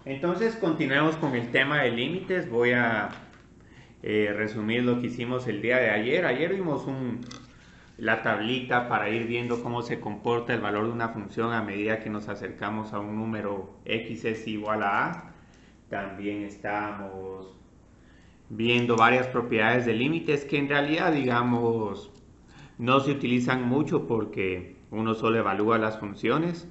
Entonces continuemos con el tema de límites. Voy a resumir lo que hicimos el día de ayer. Ayer vimos la tablita para ir viendo cómo se comporta el valor de una función a medida que nos acercamos a un número x es igual a a. También estábamos viendo varias propiedades de límites que en realidad, digamos, no se utilizan mucho porque uno solo evalúa las funciones.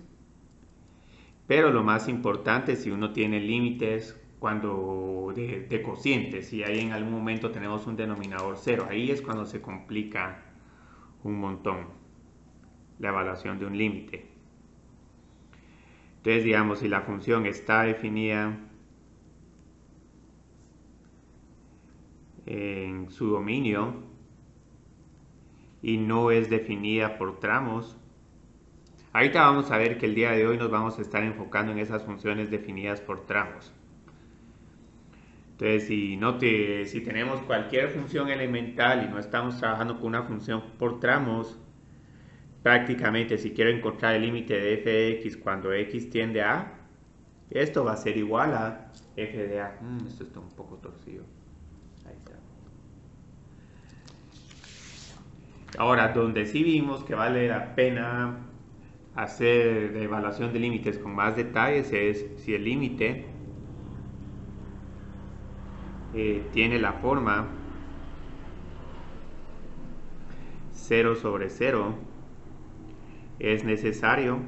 Pero lo más importante, si uno tiene límites cuando de cocientes, si ahí en algún momento tenemos un denominador cero, ahí es cuando se complica un montón la evaluación de un límite. Entonces, digamos, si la función está definida en su dominio y no es definida por tramos, ahorita vamos a ver que el día de hoy nos vamos a estar enfocando en esas funciones definidas por tramos. Entonces, si tenemos cualquier función elemental y no estamos trabajando con una función por tramos, prácticamente si quiero encontrar el límite de f de x cuando x tiende a A, esto va a ser igual a f de A. Esto está un poco torcido. Ahí está. Ahora, donde sí vimos que vale la pena hacer la evaluación de límites con más detalles es si el límite tiene la forma 0 sobre 0, es necesario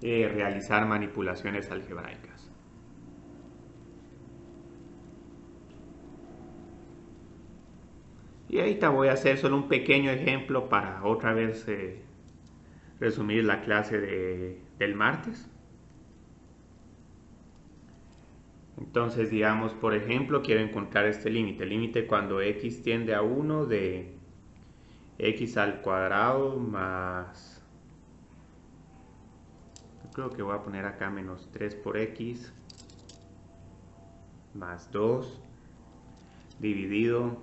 realizar manipulaciones algebraicas. Y ahorita voy a hacer solo un pequeño ejemplo para otra vez resumir la clase del martes. Entonces, digamos, por ejemplo, quiero encontrar este límite. El límite cuando x tiende a 1 de x al cuadrado más... Creo que voy a poner acá menos 3 por x más 2 dividido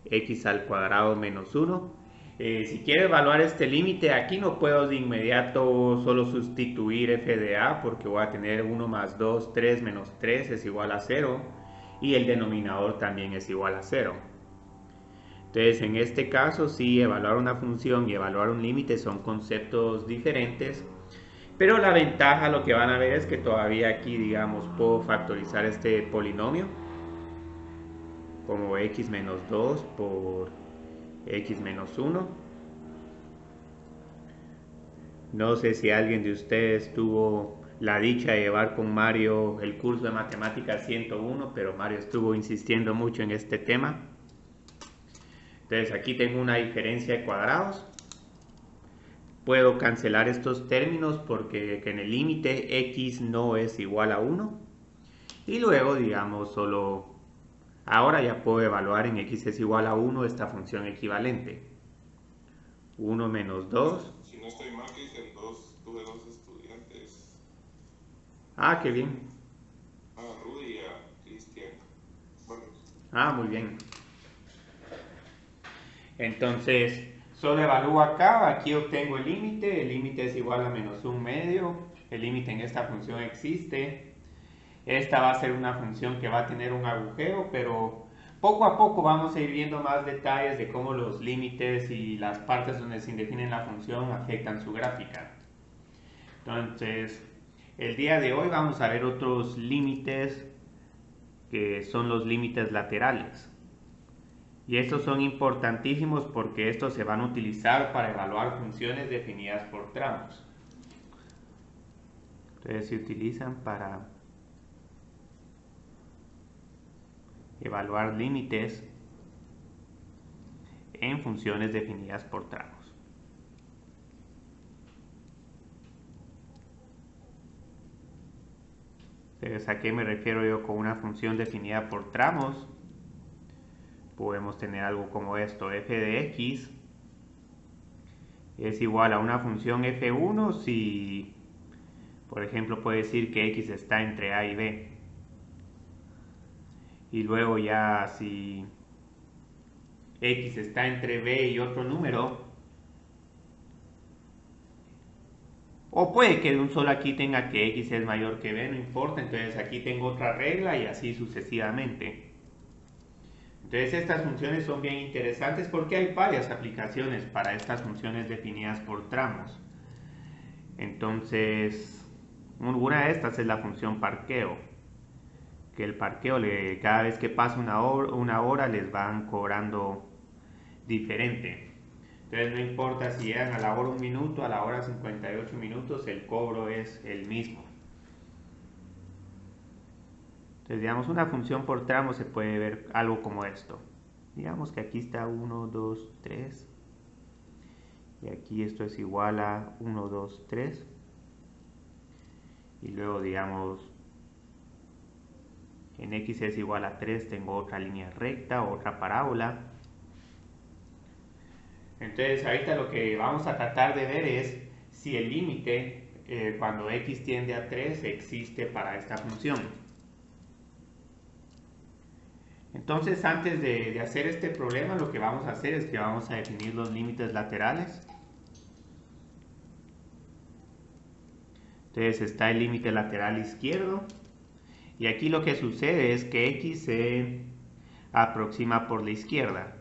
x al cuadrado menos 1. Si quiero evaluar este límite, aquí no puedo de inmediato solo sustituir f de a porque voy a tener 1 más 2, 3 menos 3 es igual a 0 y el denominador también es igual a 0. Entonces, en este caso, sí, evaluar una función y evaluar un límite son conceptos diferentes, pero la ventaja, lo que van a ver es que todavía aquí, digamos, puedo factorizar este polinomio como x menos 2 por x menos 1. No sé si alguien de ustedes tuvo la dicha de llevar con Mario el curso de matemáticas 101, pero Mario estuvo insistiendo mucho en este tema. Entonces aquí tengo una diferencia de cuadrados. Puedo cancelar estos términos porque en el límite x no es igual a 1. Y luego, digamos, solo ahora ya puedo evaluar en x es igual a 1 esta función equivalente. 1 menos 2. Si no estoy mal, que dicen tuve dos estudiantes, Ah, qué bien. a Rudy y a Cristian. Bueno, Muy bien. Entonces, solo evalúo acá, aquí obtengo el límite es igual a menos un medio, el límite en esta función existe. Esta va a ser una función que va a tener un agujero, pero poco a poco vamos a ir viendo más detalles de cómo los límites y las partes donde se define la función afectan su gráfica. Entonces, el día de hoy vamos a ver otros límites que son los límites laterales. Y estos son importantísimos porque estos se van a utilizar para evaluar funciones definidas por tramos. Entonces se utilizan para evaluar límites en funciones definidas por tramos. Entonces, ¿a qué me refiero yo con una función definida por tramos? Podemos tener algo como esto, f de x es igual a una función f1 si, por ejemplo, puede decir que x está entre a y b. Y luego ya si x está entre b y otro número, O puede que de un solo aquí tenga que x es mayor que b, no importa, entonces aquí tengo otra regla y así sucesivamente. Entonces estas funciones son bien interesantes porque hay varias aplicaciones para estas funciones definidas por tramos. Entonces, una de estas es la función parqueo, que el parqueo cada vez que pasa una hora les van cobrando diferente. Entonces no importa si llegan a la hora 1 minuto, a la hora 58 minutos, el cobro es el mismo. Entonces, digamos, una función por tramo se puede ver algo como esto. Digamos que aquí está 1, 2, 3. Y aquí esto es igual a 1, 2, 3. Y luego, digamos, en x es igual a 3, tengo otra línea recta, otra parábola. Entonces, ahorita lo que vamos a tratar de ver es si el límite, cuando x tiende a 3, existe para esta función. Entonces, antes de hacer este problema, lo que vamos a hacer es que vamos a definir los límites laterales. Entonces está el límite lateral izquierdo. Y aquí lo que sucede es que x se aproxima por la izquierda.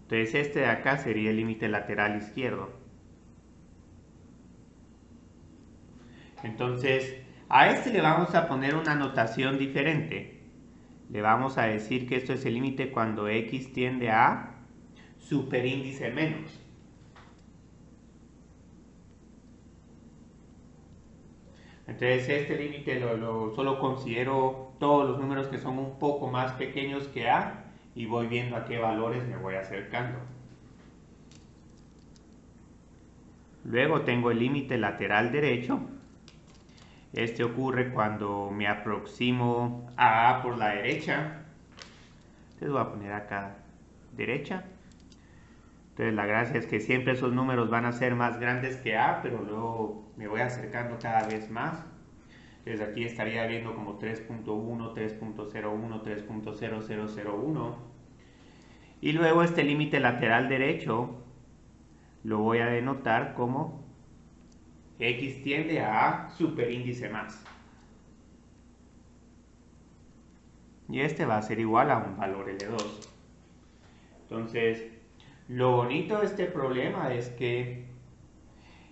Entonces este de acá sería el límite lateral izquierdo. Entonces a este le vamos a poner una notación diferente. Le vamos a decir que esto es el límite cuando x tiende a superíndice menos. Entonces este límite solo considero todos los números que son un poco más pequeños que a y voy viendo a qué valores me voy acercando. Luego tengo el límite lateral derecho. Este ocurre cuando me aproximo a por la derecha. Entonces voy a poner acá derecha. Entonces la gracia es que siempre esos números van a ser más grandes que a, pero luego me voy acercando cada vez más. Entonces aquí estaría viendo como 3.1, 3.01, 3.0001. Y luego este límite lateral derecho lo voy a denotar como x tiende a superíndice más. Y este va a ser igual a un valor L2. Entonces, lo bonito de este problema es que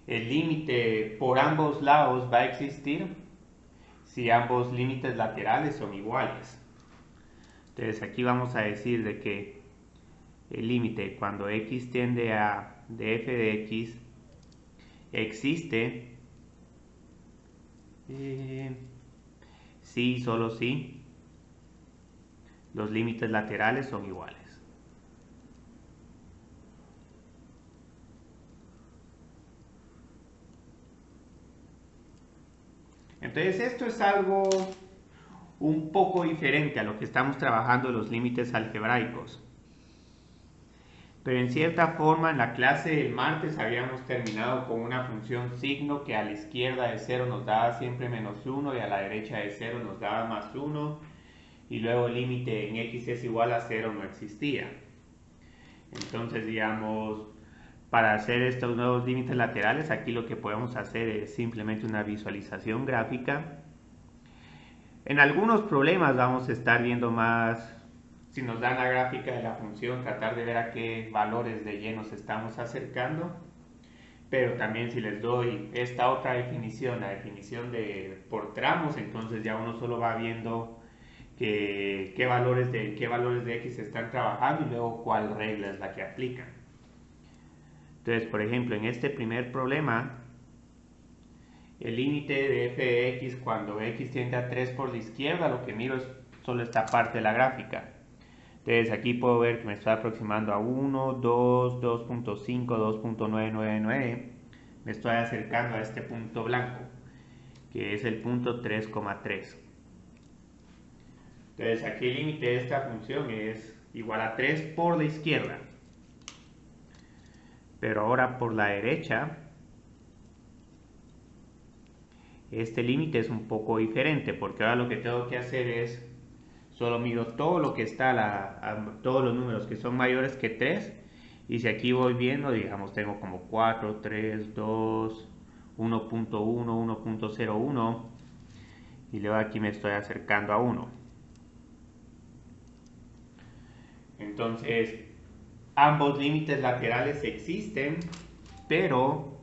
el límite por ambos lados va a existir si ambos límites laterales son iguales. Entonces aquí vamos a decir de que el límite cuando x tiende a de f de x existe si, solo si los límites laterales son iguales. Entonces esto es algo un poco diferente a lo que estamos trabajando en los límites algebraicos. Pero en cierta forma en la clase del martes habíamos terminado con una función signo que a la izquierda de 0 nos daba siempre menos 1 y a la derecha de 0 nos daba más 1 y luego el límite en x es igual a 0 no existía. Entonces, digamos, para hacer estos nuevos límites laterales, aquí lo que podemos hacer es simplemente una visualización gráfica. En algunos problemas vamos a estar viendo más, si nos dan la gráfica de la función, tratar de ver a qué valores de y nos estamos acercando. Pero también si les doy esta otra definición, la definición de por tramos, entonces ya uno solo va viendo qué valores de x se están trabajando y luego cuál regla es la que aplican. Entonces, por ejemplo, en este primer problema, el límite de f de x cuando x tiende a 3 por la izquierda, lo que miro es solo esta parte de la gráfica. Entonces aquí puedo ver que me estoy aproximando a 1, 2, 2.5, 2.999. Me estoy acercando a este punto blanco, que es el punto 3,3. Entonces aquí el límite de esta función es igual a 3 por la izquierda. Pero ahora por la derecha, este límite es un poco diferente, porque ahora lo que tengo que hacer es solo miro todo lo que está, todos los números que son mayores que 3 Y si aquí voy viendo, digamos, tengo como 4, 3, 2, 1.1, 1.01 y luego aquí me estoy acercando a 1. Entonces, ambos límites laterales existen, pero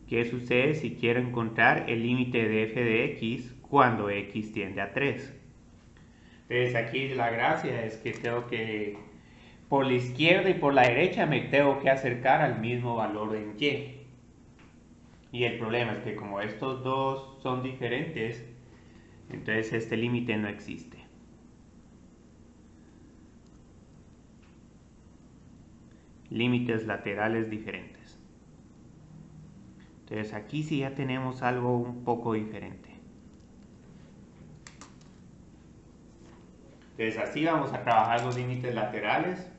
¿qué sucede si quiero encontrar el límite de f de x cuando x tiende a 3? Entonces aquí la gracia es que tengo que, por la izquierda y por la derecha me tengo que acercar al mismo valor en y. Y el problema es que como estos dos son diferentes, entonces este límite no existe. Límites laterales diferentes. Entonces aquí sí ya tenemos algo un poco diferente. Entonces así vamos a trabajar los límites laterales.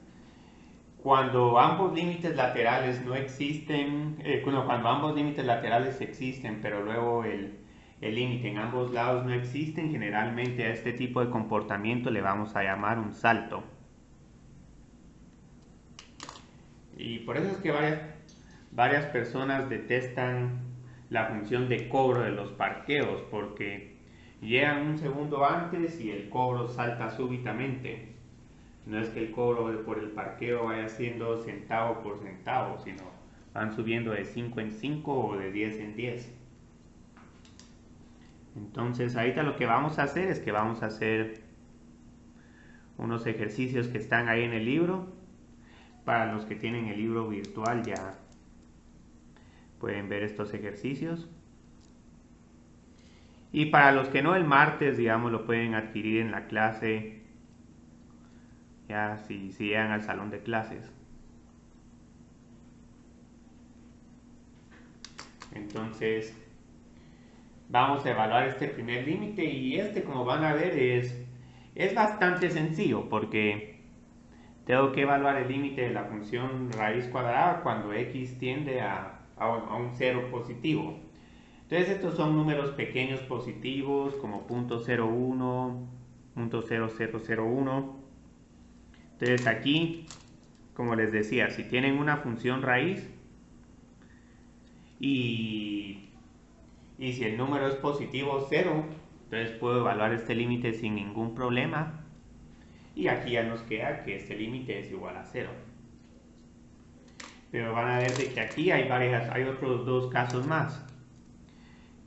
Cuando ambos límites laterales no existen, cuando ambos límites laterales existen, pero luego el límite en ambos lados no existen, generalmente a este tipo de comportamiento le vamos a llamar un salto. Y por eso es que varias personas detestan la función de cobro de los parqueos, porque llegan un segundo antes y el cobro salta súbitamente. No es que el cobro por el parqueo vaya siendo centavo por centavo, sino van subiendo de 5 en 5 o de 10 en 10. Entonces ahorita lo que vamos a hacer es que vamos a hacer unos ejercicios que están ahí en el libro. Para los que tienen el libro virtual ya pueden ver estos ejercicios. Y para los que no, el martes, digamos, lo pueden adquirir en la clase, ya si llegan al salón de clases. Entonces, vamos a evaluar este primer límite y como van a ver, es bastante sencillo porque tengo que evaluar el límite de la función raíz cuadrada cuando x tiende a un cero positivo. Entonces estos son números pequeños positivos como 0.01, 0.0001. Entonces aquí, como les decía, si tienen una función raíz y si el número es positivo 0, entonces puedo evaluar este límite sin ningún problema. Y aquí ya nos queda que este límite es igual a 0. Pero van a ver de que aquí hay otros dos casos más.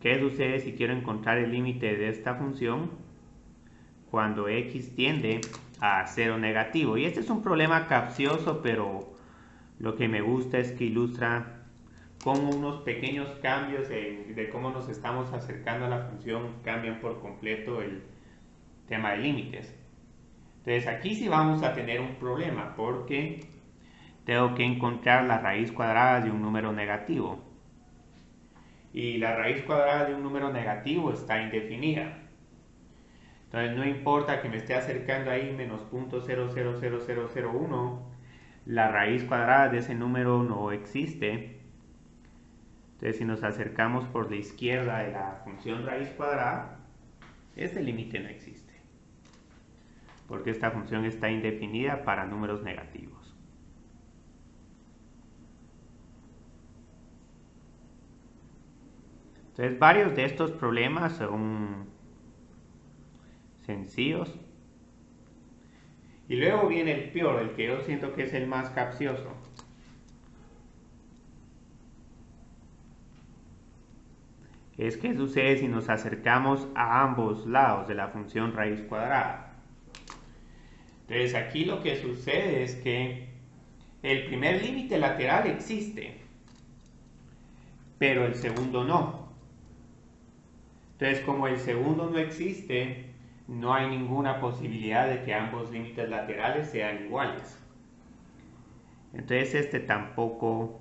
¿Qué sucede si quiero encontrar el límite de esta función cuando x tiende a 0 negativo? Y este es un problema capcioso, pero lo que me gusta es que ilustra cómo unos pequeños cambios de cómo nos estamos acercando a la función cambian por completo el tema de límites. Entonces aquí sí vamos a tener un problema porque tengo que encontrar la raíz cuadrada de un número negativo. Y la raíz cuadrada de un número negativo está indefinida. Entonces no importa que me esté acercando ahí menos 0.000001, la raíz cuadrada de ese número no existe. Entonces si nos acercamos por la izquierda de la función raíz cuadrada, este límite no existe, porque esta función está indefinida para números negativos. Entonces varios de estos problemas son sencillos. Y luego viene el peor, el que yo siento que es el más capcioso. Es que sucede si nos acercamos a ambos lados de la función raíz cuadrada. Entonces aquí lo que sucede es que el primer límite lateral existe, pero el segundo no. Entonces como el segundo no existe, no hay ninguna posibilidad de que ambos límites laterales sean iguales. Entonces este tampoco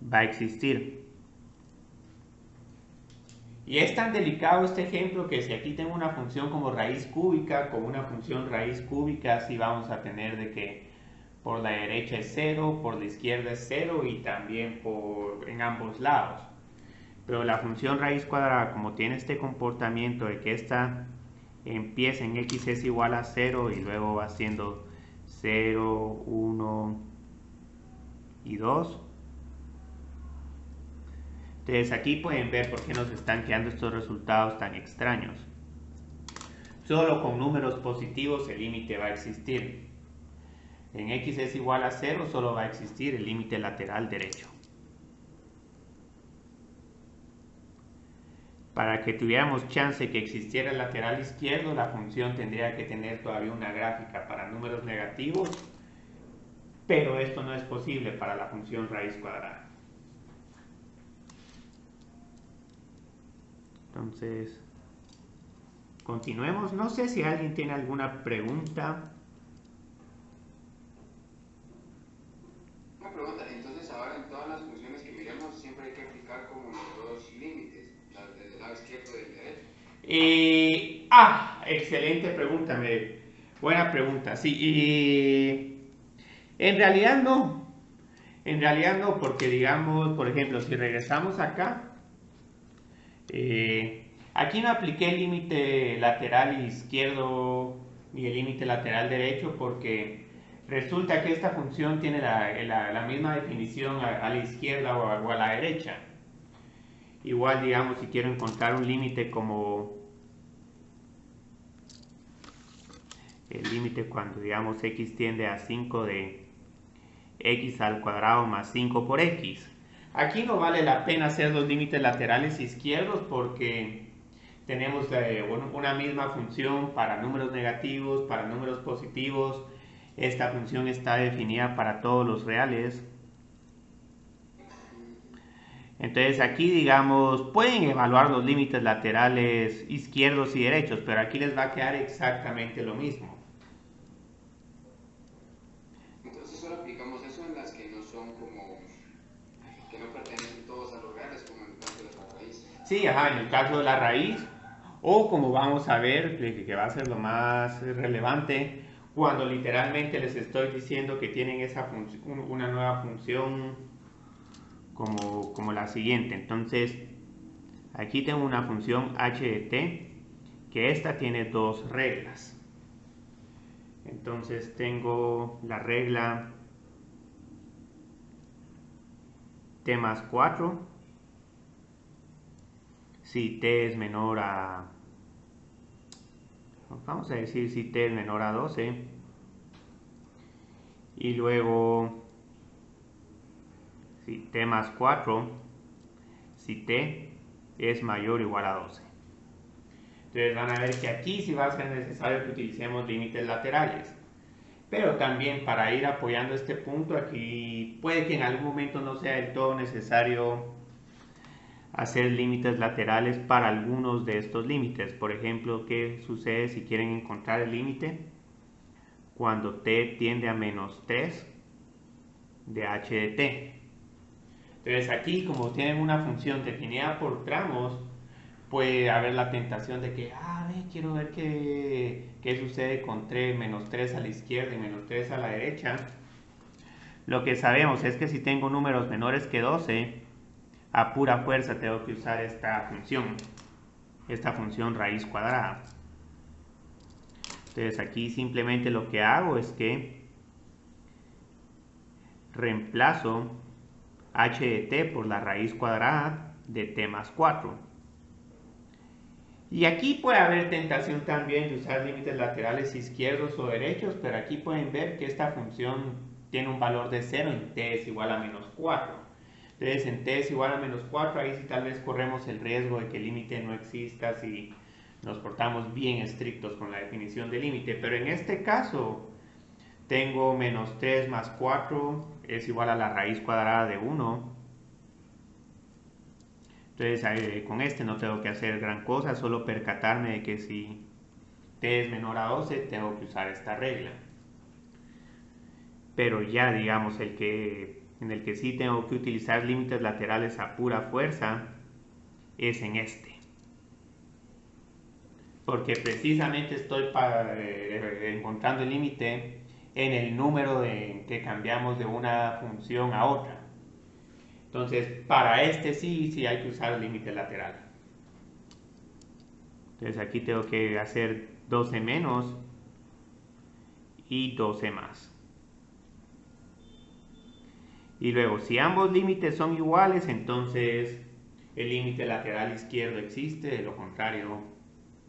va a existir. Y es tan delicado este ejemplo que si aquí tengo una función como raíz cúbica, con una función raíz cúbica, sí vamos a tener de que por la derecha es 0, por la izquierda es 0 y también en ambos lados. Pero la función raíz cuadrada, como tiene este comportamiento de que esta empieza en x es igual a 0 y luego va siendo 0, 1 y 2. Entonces aquí pueden ver por qué nos están quedando estos resultados tan extraños. Solo con números positivos el límite va a existir. En x es igual a 0 solo va a existir el límite lateral derecho. Para que tuviéramos chance que existiera el lateral izquierdo, la función tendría que tener todavía una gráfica para números negativos, pero esto no es posible para la función raíz cuadrada. Entonces, continuemos. No sé si alguien tiene alguna pregunta. Una pregunta, entonces ahora en todas las funciones que miremos siempre hay que aplicar como los dos límites, del lado izquierdo y del derecho. Excelente pregunta, buena pregunta. Sí, en realidad no. En realidad no, porque digamos, por ejemplo, si regresamos acá, aquí no apliqué el límite lateral izquierdo ni el límite lateral derecho porque resulta que esta función tiene la misma definición a la izquierda o a la derecha. Igual, digamos, si quiero encontrar un límite como el límite cuando, digamos, x tiende a 5 de x al cuadrado más 5 por x. Aquí no vale la pena hacer los límites laterales izquierdos porque tenemos una misma función para números negativos, para números positivos. Esta función está definida para todos los reales. Entonces aquí, digamos, pueden evaluar los límites laterales izquierdos y derechos, pero aquí les va a quedar exactamente lo mismo. Entonces solo aplicamos eso en las que no son como, que no pertenecen todos a los reales, como en el caso de la raíz. Sí, en el caso de la raíz, o como vamos a ver, que va a ser lo más relevante, cuando literalmente les estoy diciendo que tienen esa una nueva función como la siguiente. Entonces, aquí tengo una función h de t, que esta tiene dos reglas. Entonces tengo la regla t más 4, si t es menor a, vamos a decir si t es menor a 12, y luego si t más 4, si t es mayor o igual a 12. Entonces van a ver que aquí sí va a ser necesario que utilicemos límites laterales. Pero también para ir apoyando este punto, aquí puede que en algún momento no sea del todo necesario hacer límites laterales para algunos de estos límites. Por ejemplo, ¿qué sucede si quieren encontrar el límite cuando t tiende a menos 3 de h de t? Entonces aquí, como tienen una función definida por tramos, puede haber la tentación de que, quiero ver qué sucede con menos 3 a la izquierda y menos 3 a la derecha. Lo que sabemos es que si tengo números menores que 12, a pura fuerza tengo que usar esta función raíz cuadrada. Entonces aquí simplemente lo que hago es que reemplazo h de t por la raíz cuadrada de t más 4. Y aquí puede haber tentación también de usar límites laterales izquierdos o derechos, pero aquí pueden ver que esta función tiene un valor de 0 en t es igual a menos 4. Entonces en t es igual a menos 4, ahí sí tal vez corremos el riesgo de que el límite no exista si nos portamos bien estrictos con la definición de límite. Pero en este caso tengo menos 3 más 4 es igual a la raíz cuadrada de 1. Entonces con este no tengo que hacer gran cosa, solo percatarme de que si t es menor a 12 tengo que usar esta regla. Pero ya digamos en el que sí tengo que utilizar límites laterales a pura fuerza es en este. Porque precisamente estoy encontrando el límite en el número que cambiamos de una función a otra. Entonces, para este sí hay que usar el límite lateral. Entonces aquí tengo que hacer 12 menos y 12 más. Y luego, si ambos límites son iguales, entonces el límite lateral izquierdo existe, de lo contrario,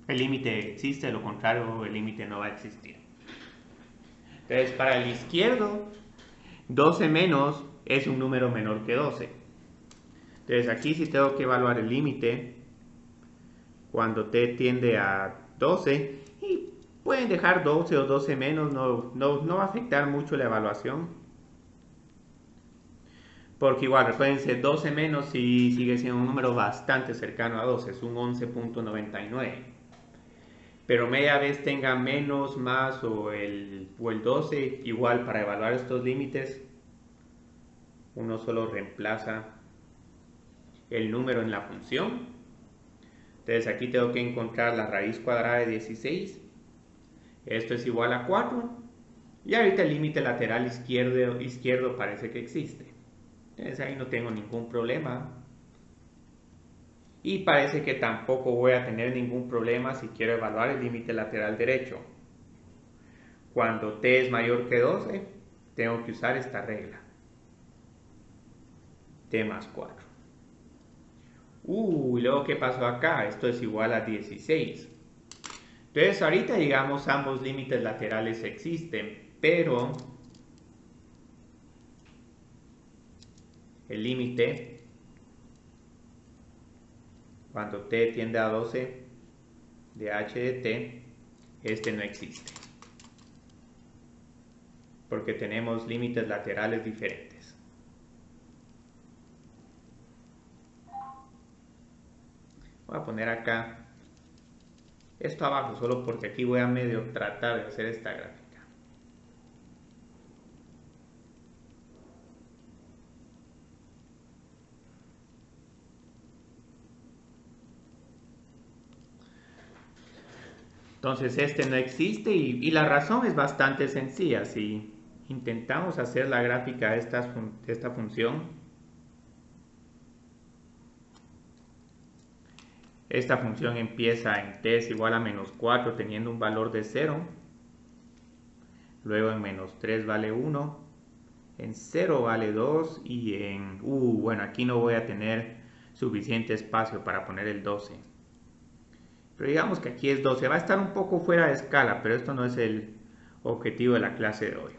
el límite existe, de lo contrario, el límite no va a existir. Entonces, para el izquierdo, 12 menos es un número menor que 12. Entonces, aquí sí tengo que evaluar el límite cuando t tiende a 12, y pueden dejar 12 o 12 menos, no va a afectar mucho la evaluación. Porque igual, recuérdense, 12 menos sí sigue siendo un número bastante cercano a 12, es un 11.99. Pero media vez tenga menos, más o el 12, igual para evaluar estos límites, uno solo reemplaza el número en la función. Entonces aquí tengo que encontrar la raíz cuadrada de 16. Esto es igual a 4. Y ahorita el límite lateral izquierdo parece que existe. Entonces ahí no tengo ningún problema. Y parece que tampoco voy a tener ningún problema si quiero evaluar el límite lateral derecho. Cuando t es mayor que 12, tengo que usar esta regla. T más 4. Y luego, ¿qué pasó acá? Esto es igual a 16. Entonces, ahorita, digamos, ambos límites laterales existen, pero el límite, cuando t tiende a 12 de h de t, este no existe. Porque tenemos límites laterales diferentes. Voy a poner acá esto abajo, solo porque aquí voy a medio tratar de hacer esta gráfica. Entonces este no existe y la razón es bastante sencilla. Si intentamos hacer la gráfica de esta función, esta función empieza en t es igual a menos 4 teniendo un valor de 0. Luego en menos 3 vale 1. En 0 vale 2. Y en... bueno, aquí no voy a tener suficiente espacio para poner el 12. Pero digamos que aquí es 12. Va a estar un poco fuera de escala, pero esto no es el objetivo de la clase de hoy.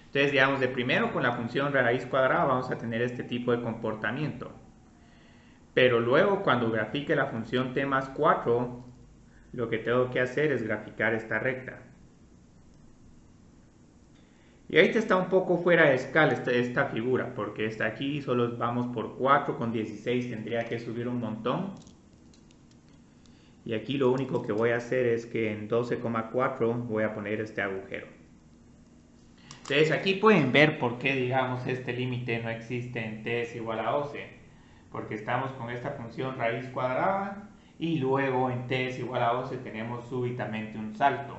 Entonces, digamos, de primero con la función raíz cuadrada vamos a tener este tipo de comportamiento. Pero luego cuando grafique la función t más 4, lo que tengo que hacer es graficar esta recta. Y ahorita está un poco fuera de escala esta figura, porque está aquí, solo vamos por 4, con 16 tendría que subir un montón. Y aquí lo único que voy a hacer es que en 12,4 voy a poner este agujero. Entonces aquí pueden ver por qué, digamos, este límite no existe en t es igual a 12. Porque estamos con esta función raíz cuadrada y luego en t es igual a 12 tenemos súbitamente un salto.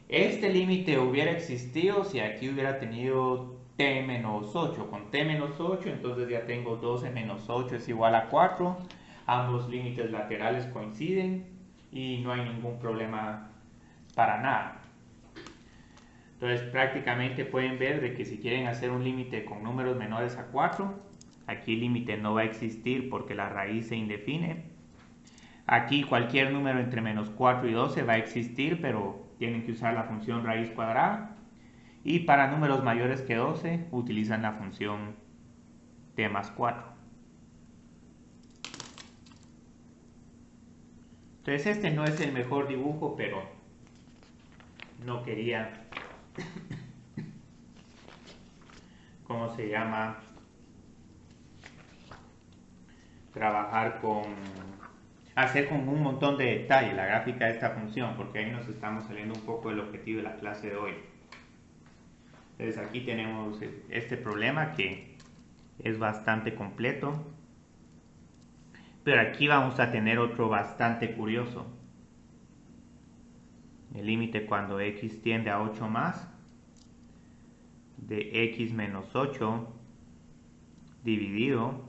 Este límite hubiera existido si aquí hubiera tenido t menos 8. Con t menos 8 entonces ya tengo 12 menos 8 es igual a 4. Ambos límites laterales coinciden y no hay ningún problema para nada. Entonces prácticamente pueden ver de que si quieren hacer un límite con números menores a 4, aquí el límite no va a existir porque la raíz se indefine. Aquí cualquier número entre menos 4 y 12 va a existir, pero tienen que usar la función raíz cuadrada. Y para números mayores que 12 utilizan la función t más 4. Entonces este no es el mejor dibujo, pero no quería... ¿Cómo se llama? Trabajar hacer con un montón de detalle la gráfica de esta función, porque ahí nos estamos saliendo un poco del objetivo de la clase de hoy. Entonces aquí tenemos este problema que es bastante completo, pero aquí vamos a tener otro bastante curioso. El límite cuando x tiende a 8 más de x menos 8 dividido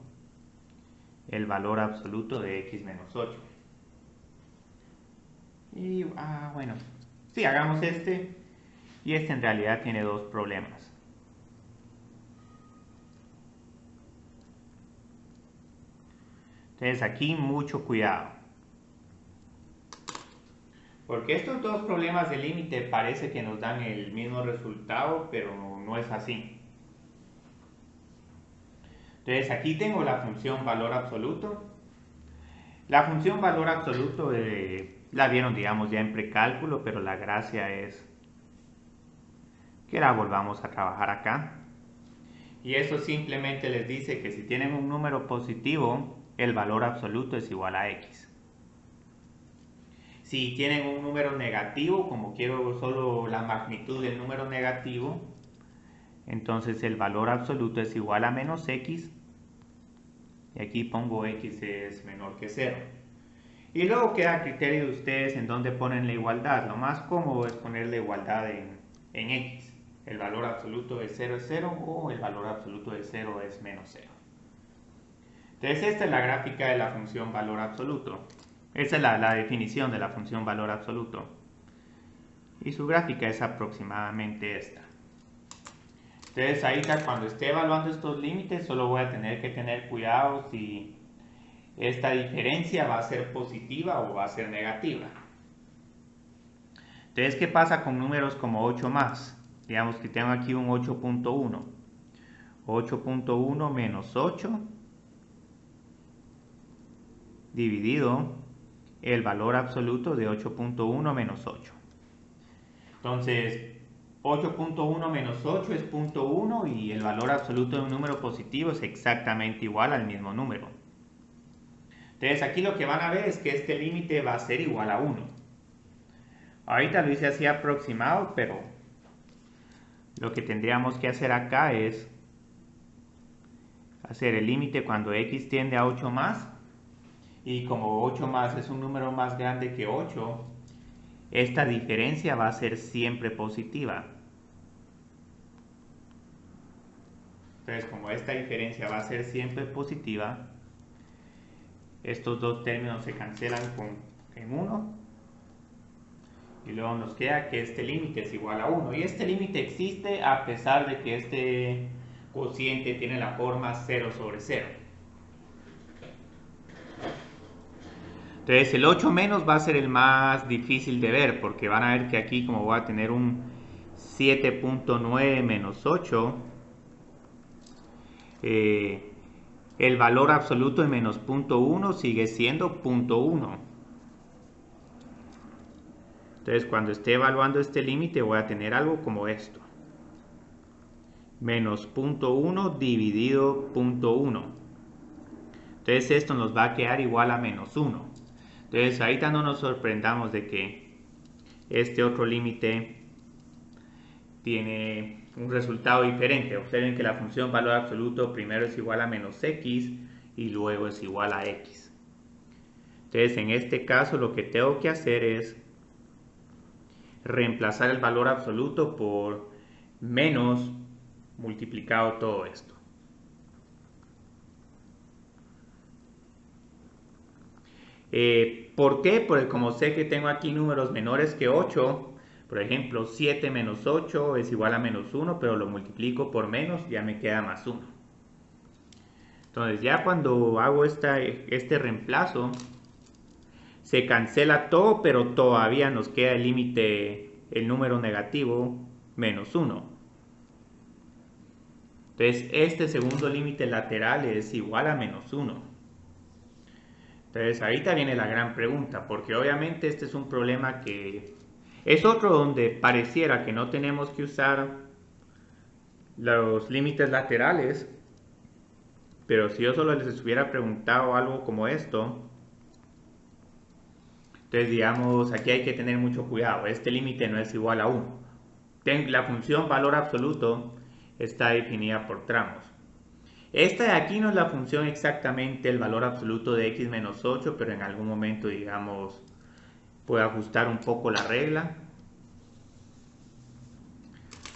el valor absoluto de x menos 8. Y bueno, Sí, hagamos este. Y este en realidad tiene dos problemas. Entonces aquí mucho cuidado. Porque estos dos problemas de límite parece que nos dan el mismo resultado, pero no es así. Entonces aquí tengo la función valor absoluto. La función valor absoluto la vieron, digamos, ya en precálculo, pero la gracia es que la volvamos a trabajar acá. Y eso simplemente les dice que si tienen un número positivo, el valor absoluto es igual a x. Si tienen un número negativo, como quiero solo la magnitud del número negativo, entonces el valor absoluto es igual a menos x. Y aquí pongo x es menor que 0. Y luego queda a criterio de ustedes en dónde ponen la igualdad. Lo más cómodo es poner la igualdad en x. El valor absoluto de 0 es 0 o el valor absoluto de 0 es menos 0. Entonces esta es la gráfica de la función valor absoluto. Esa es la definición de la función valor absoluto. Y su gráfica es aproximadamente esta. Entonces ahorita cuando esté evaluando estos límites solo voy a tener que tener cuidado si esta diferencia va a ser positiva o va a ser negativa. Entonces, ¿qué pasa con números como 8 más? Digamos que tengo aquí un 8.1. 8.1 menos 8 dividido el valor absoluto de 8.1 menos 8. Entonces, 8.1 menos 8 es 0.1 y el valor absoluto de un número positivo es exactamente igual al mismo número. Entonces, aquí lo que van a ver es que este límite va a ser igual a 1. Ahorita lo hice así aproximado, pero lo que tendríamos que hacer acá es hacer el límite cuando x tiende a 8 más. Y como 8 más es un número más grande que 8, esta diferencia va a ser siempre positiva. Entonces, como esta diferencia va a ser siempre positiva, estos dos términos se cancelan en 1. Y luego nos queda que este límite es igual a 1. Y este límite existe a pesar de que este cociente tiene la forma 0 sobre 0. Entonces el 8 menos va a ser el más difícil de ver porque van a ver que aquí como voy a tener un 7.9 menos 8, el valor absoluto de menos 0.1 sigue siendo 0.1. Entonces cuando esté evaluando este límite voy a tener algo como esto. Menos 0.1 dividido 0.1. Entonces esto nos va a quedar igual a menos 1. Entonces ahorita no nos sorprendamos de que este otro límite tiene un resultado diferente. Observen que la función valor absoluto primero es igual a menos x y luego es igual a x. Entonces en este caso lo que tengo que hacer es reemplazar el valor absoluto por menos multiplicado todo esto. ¿Por qué? Porque como sé que tengo aquí números menores que 8, por ejemplo 7 menos 8 es igual a menos 1, pero lo multiplico por menos, ya me queda más 1. Entonces ya cuando hago este reemplazo, se cancela todo, pero todavía nos queda el límite, el número negativo, menos 1. Entonces este segundo límite lateral es igual a menos 1. Entonces ahorita viene la gran pregunta, porque obviamente este es un problema que es otro donde pareciera que no tenemos que usar los límites laterales, pero si yo solo les hubiera preguntado algo como esto, entonces digamos aquí hay que tener mucho cuidado, este límite no es igual a 1. La función valor absoluto está definida por tramos. Esta de aquí no es la función exactamente el valor absoluto de x menos 8, pero en algún momento, digamos, puedo ajustar un poco la regla.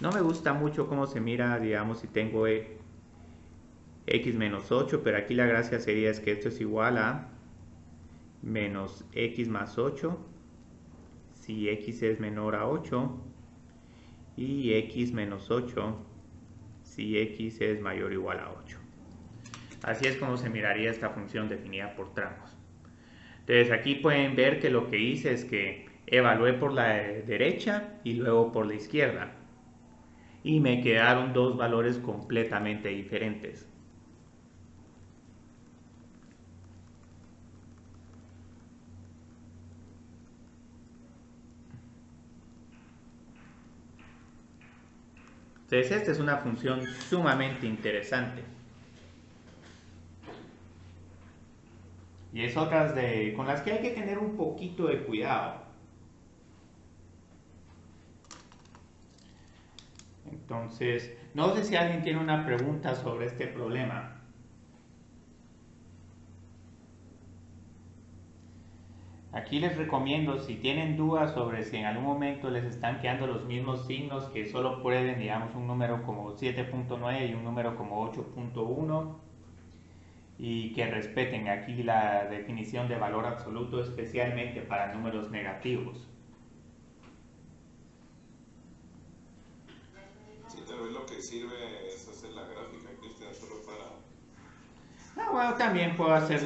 No me gusta mucho cómo se mira, digamos, si tengo x menos 8, pero aquí la gracia sería es que esto es igual a menos x más 8 si x es menor a 8 y x menos 8 si x es mayor o igual a 8. Así es como se miraría esta función definida por tramos. Entonces aquí pueden ver que lo que hice es que evalué por la derecha y luego por la izquierda. Y me quedaron dos valores completamente diferentes. Entonces esta es una función sumamente interesante. Y es otras con las que hay que tener un poquito de cuidado. Entonces, no sé si alguien tiene una pregunta sobre este problema. Aquí les recomiendo, si tienen dudas sobre si en algún momento les están quedando los mismos signos que solo pueden, digamos, un número como 7.9 y un número como 8.1, y que respeten aquí la definición de valor absoluto, especialmente para números negativos. Sí, tal vez lo que sirve es hacer la gráfica, Cristian, solo para... Bueno, también puedo hacer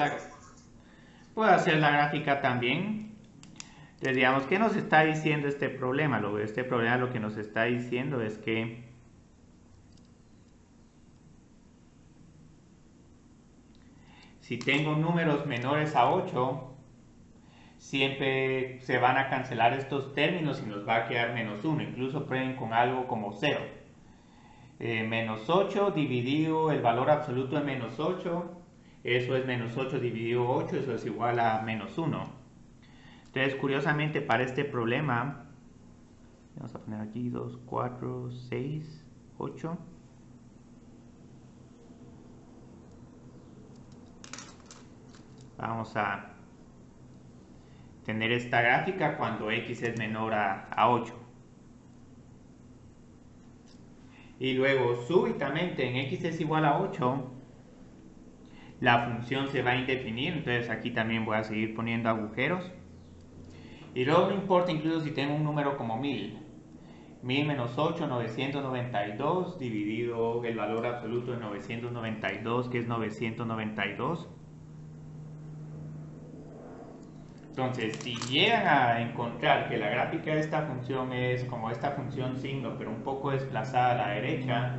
la gráfica también. Entonces, digamos, ¿qué nos está diciendo este problema? Este problema lo que nos está diciendo es que si tengo números menores a 8, siempre se van a cancelar estos términos y nos va a quedar menos 1. Incluso prueben con algo como 0. Menos 8 dividido el valor absoluto de menos 8, eso es menos 8 dividido 8, eso es igual a menos 1. Entonces, curiosamente, para este problema, vamos a poner aquí 2, 4, 6, 8. Vamos a tener esta gráfica cuando x es menor a 8. Y luego, súbitamente, en x es igual a 8, la función se va a indefinir. Entonces, aquí también voy a seguir poniendo agujeros. Y luego no importa incluso si tengo un número como 1000. 1000 menos 8, 992, dividido el valor absoluto de 992, que es 992. Entonces, si llegan a encontrar que la gráfica de esta función es como esta función signo, pero un poco desplazada a la derecha,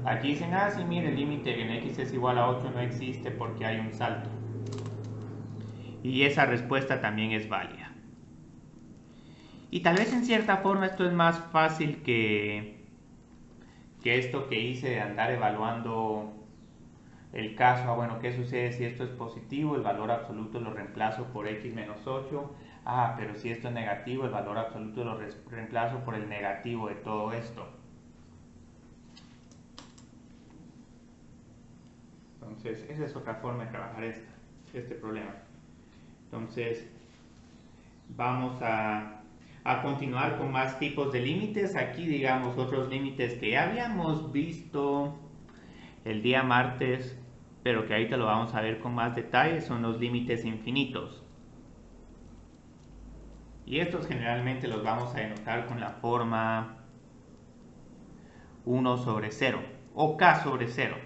aquí dicen, sí, mire, el límite en x es igual a 8 no existe porque hay un salto. Y esa respuesta también es válida. Y tal vez en cierta forma esto es más fácil que esto que hice de andar evaluando el caso. Bueno, ¿qué sucede si esto es positivo? El valor absoluto lo reemplazo por x menos 8. Pero si esto es negativo, el valor absoluto lo reemplazo por el negativo de todo esto. Entonces, esa es otra forma de trabajar este problema. Entonces, vamos a continuar con más tipos de límites. Aquí, digamos, otros límites que ya habíamos visto el día martes, pero que ahorita lo vamos a ver con más detalle, son los límites infinitos. Y estos generalmente los vamos a denotar con la forma 1 sobre 0 o k sobre 0.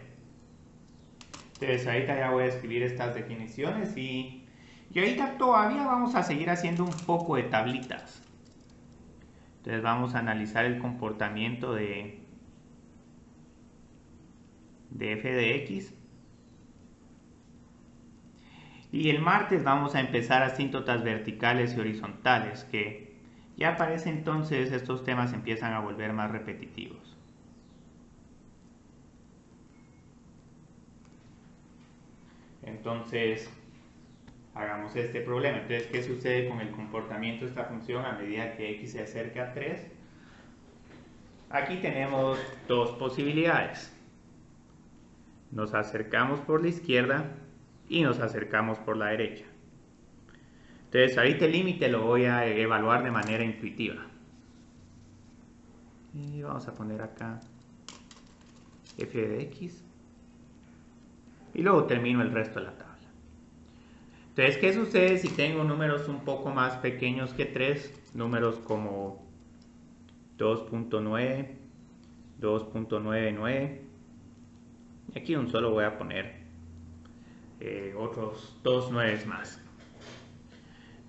Entonces ahorita ya voy a escribir estas definiciones y ahorita todavía vamos a seguir haciendo un poco de tablitas. Entonces vamos a analizar el comportamiento de f de x. Y el martes vamos a empezar asíntotas verticales y horizontales, que ya parece entonces estos temas empiezan a volver más repetitivos. Entonces, hagamos este problema. Entonces, ¿qué sucede con el comportamiento de esta función a medida que x se acerca a 3? Aquí tenemos dos posibilidades. Nos acercamos por la izquierda y nos acercamos por la derecha. Entonces ahorita el límite lo voy a evaluar de manera intuitiva. Y vamos a poner acá f de x. Y luego termino el resto de la tabla. Entonces, ¿qué sucede si tengo números un poco más pequeños que 3? Números como 2.9, 2.99. Y aquí un solo voy a poner otros 2 9 más.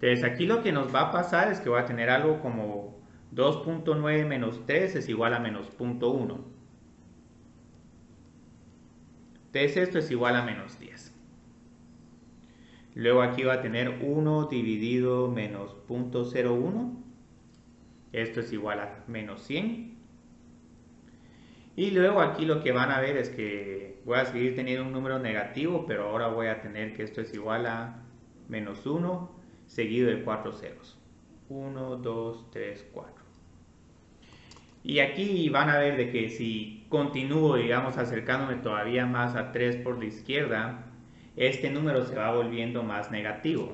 Entonces, aquí lo que nos va a pasar es que voy a tener algo como 2.9 menos 3 es igual a menos 0.1. Entonces, esto es igual a menos 10. Luego aquí va a tener 1 dividido menos 0.01. Esto es igual a menos 100. Y luego aquí lo que van a ver es que voy a seguir teniendo un número negativo, pero ahora voy a tener que esto es igual a menos 1 seguido de 4 ceros. 1, 2, 3, 4. Y aquí van a ver de que si continúo, digamos, acercándome todavía más a 3 por la izquierda, este número se va volviendo más negativo.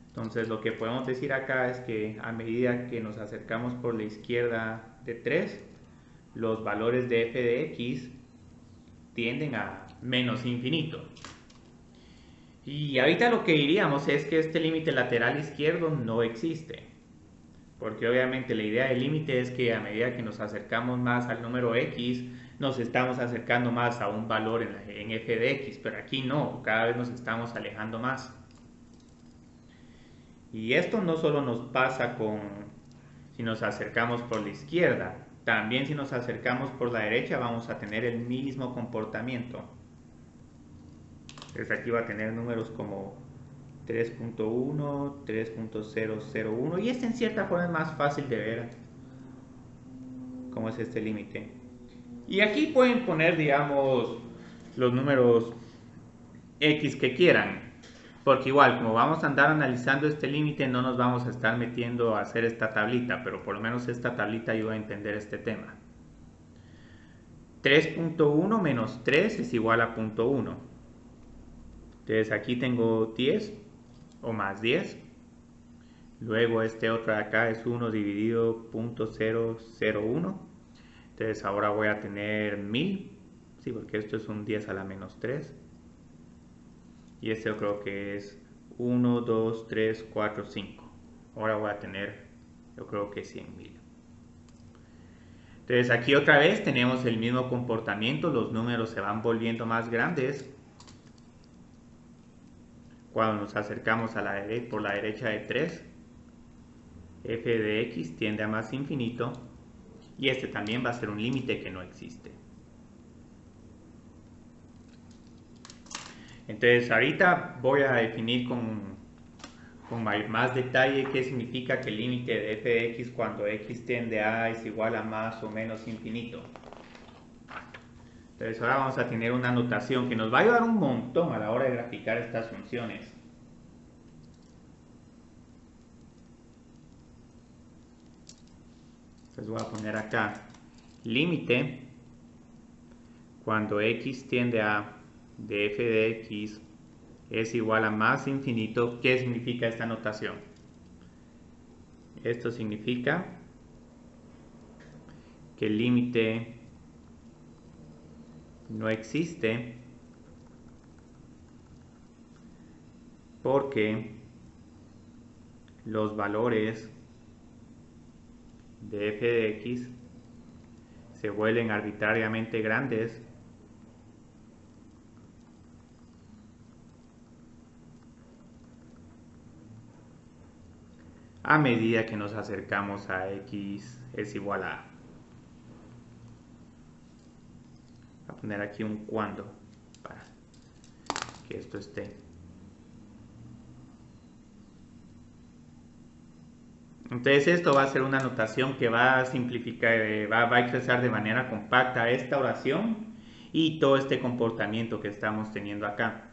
Entonces lo que podemos decir acá es que a medida que nos acercamos por la izquierda de 3, los valores de f de x tienden a menos infinito. Y ahorita lo que diríamos es que este límite lateral izquierdo no existe. Porque obviamente la idea del límite es que a medida que nos acercamos más al número x, nos estamos acercando más a un valor en f de x, pero aquí no, cada vez nos estamos alejando más. Y esto no solo nos pasa si nos acercamos por la izquierda, también si nos acercamos por la derecha vamos a tener el mismo comportamiento. Entonces aquí va a tener números como 3.1, 3.001 y este en cierta forma es más fácil de ver cómo es este límite. Y aquí pueden poner, digamos, los números x que quieran, porque igual como vamos a andar analizando este límite no nos vamos a estar metiendo a hacer esta tablita, pero por lo menos esta tablita ayuda a entender este tema. 3.1 menos 3 es igual a 0.1. Entonces aquí tengo 10 o más 10. Luego este otro de acá es 1 dividido 0.001. Entonces ahora voy a tener 1000. Sí, porque esto es un 10 a la menos 3. Y este yo creo que es 1, 2, 3, 4, 5. Ahora voy a tener, yo creo que 100.000. Entonces aquí otra vez tenemos el mismo comportamiento. Los números se van volviendo más grandes cuando nos acercamos a por la derecha de 3. F de x tiende a más infinito. Y este también va a ser un límite que no existe. Entonces ahorita voy a definir con más detalle qué significa que el límite de f de x cuando x tiende a es igual a más o menos infinito. Entonces ahora vamos a tener una notación que nos va a ayudar un montón a la hora de graficar estas funciones. Entonces voy a poner acá límite cuando x tiende a de f de x es igual a más infinito. ¿Qué significa esta notación? Esto significa que el límite no existe porque los valores de f de x se vuelven arbitrariamente grandes a medida que nos acercamos a x es igual a. Voy a poner aquí un cuando para que esto esté. Entonces esto va a ser una notación que va a simplificar, va a expresar de manera compacta esta oración y todo este comportamiento que estamos teniendo acá.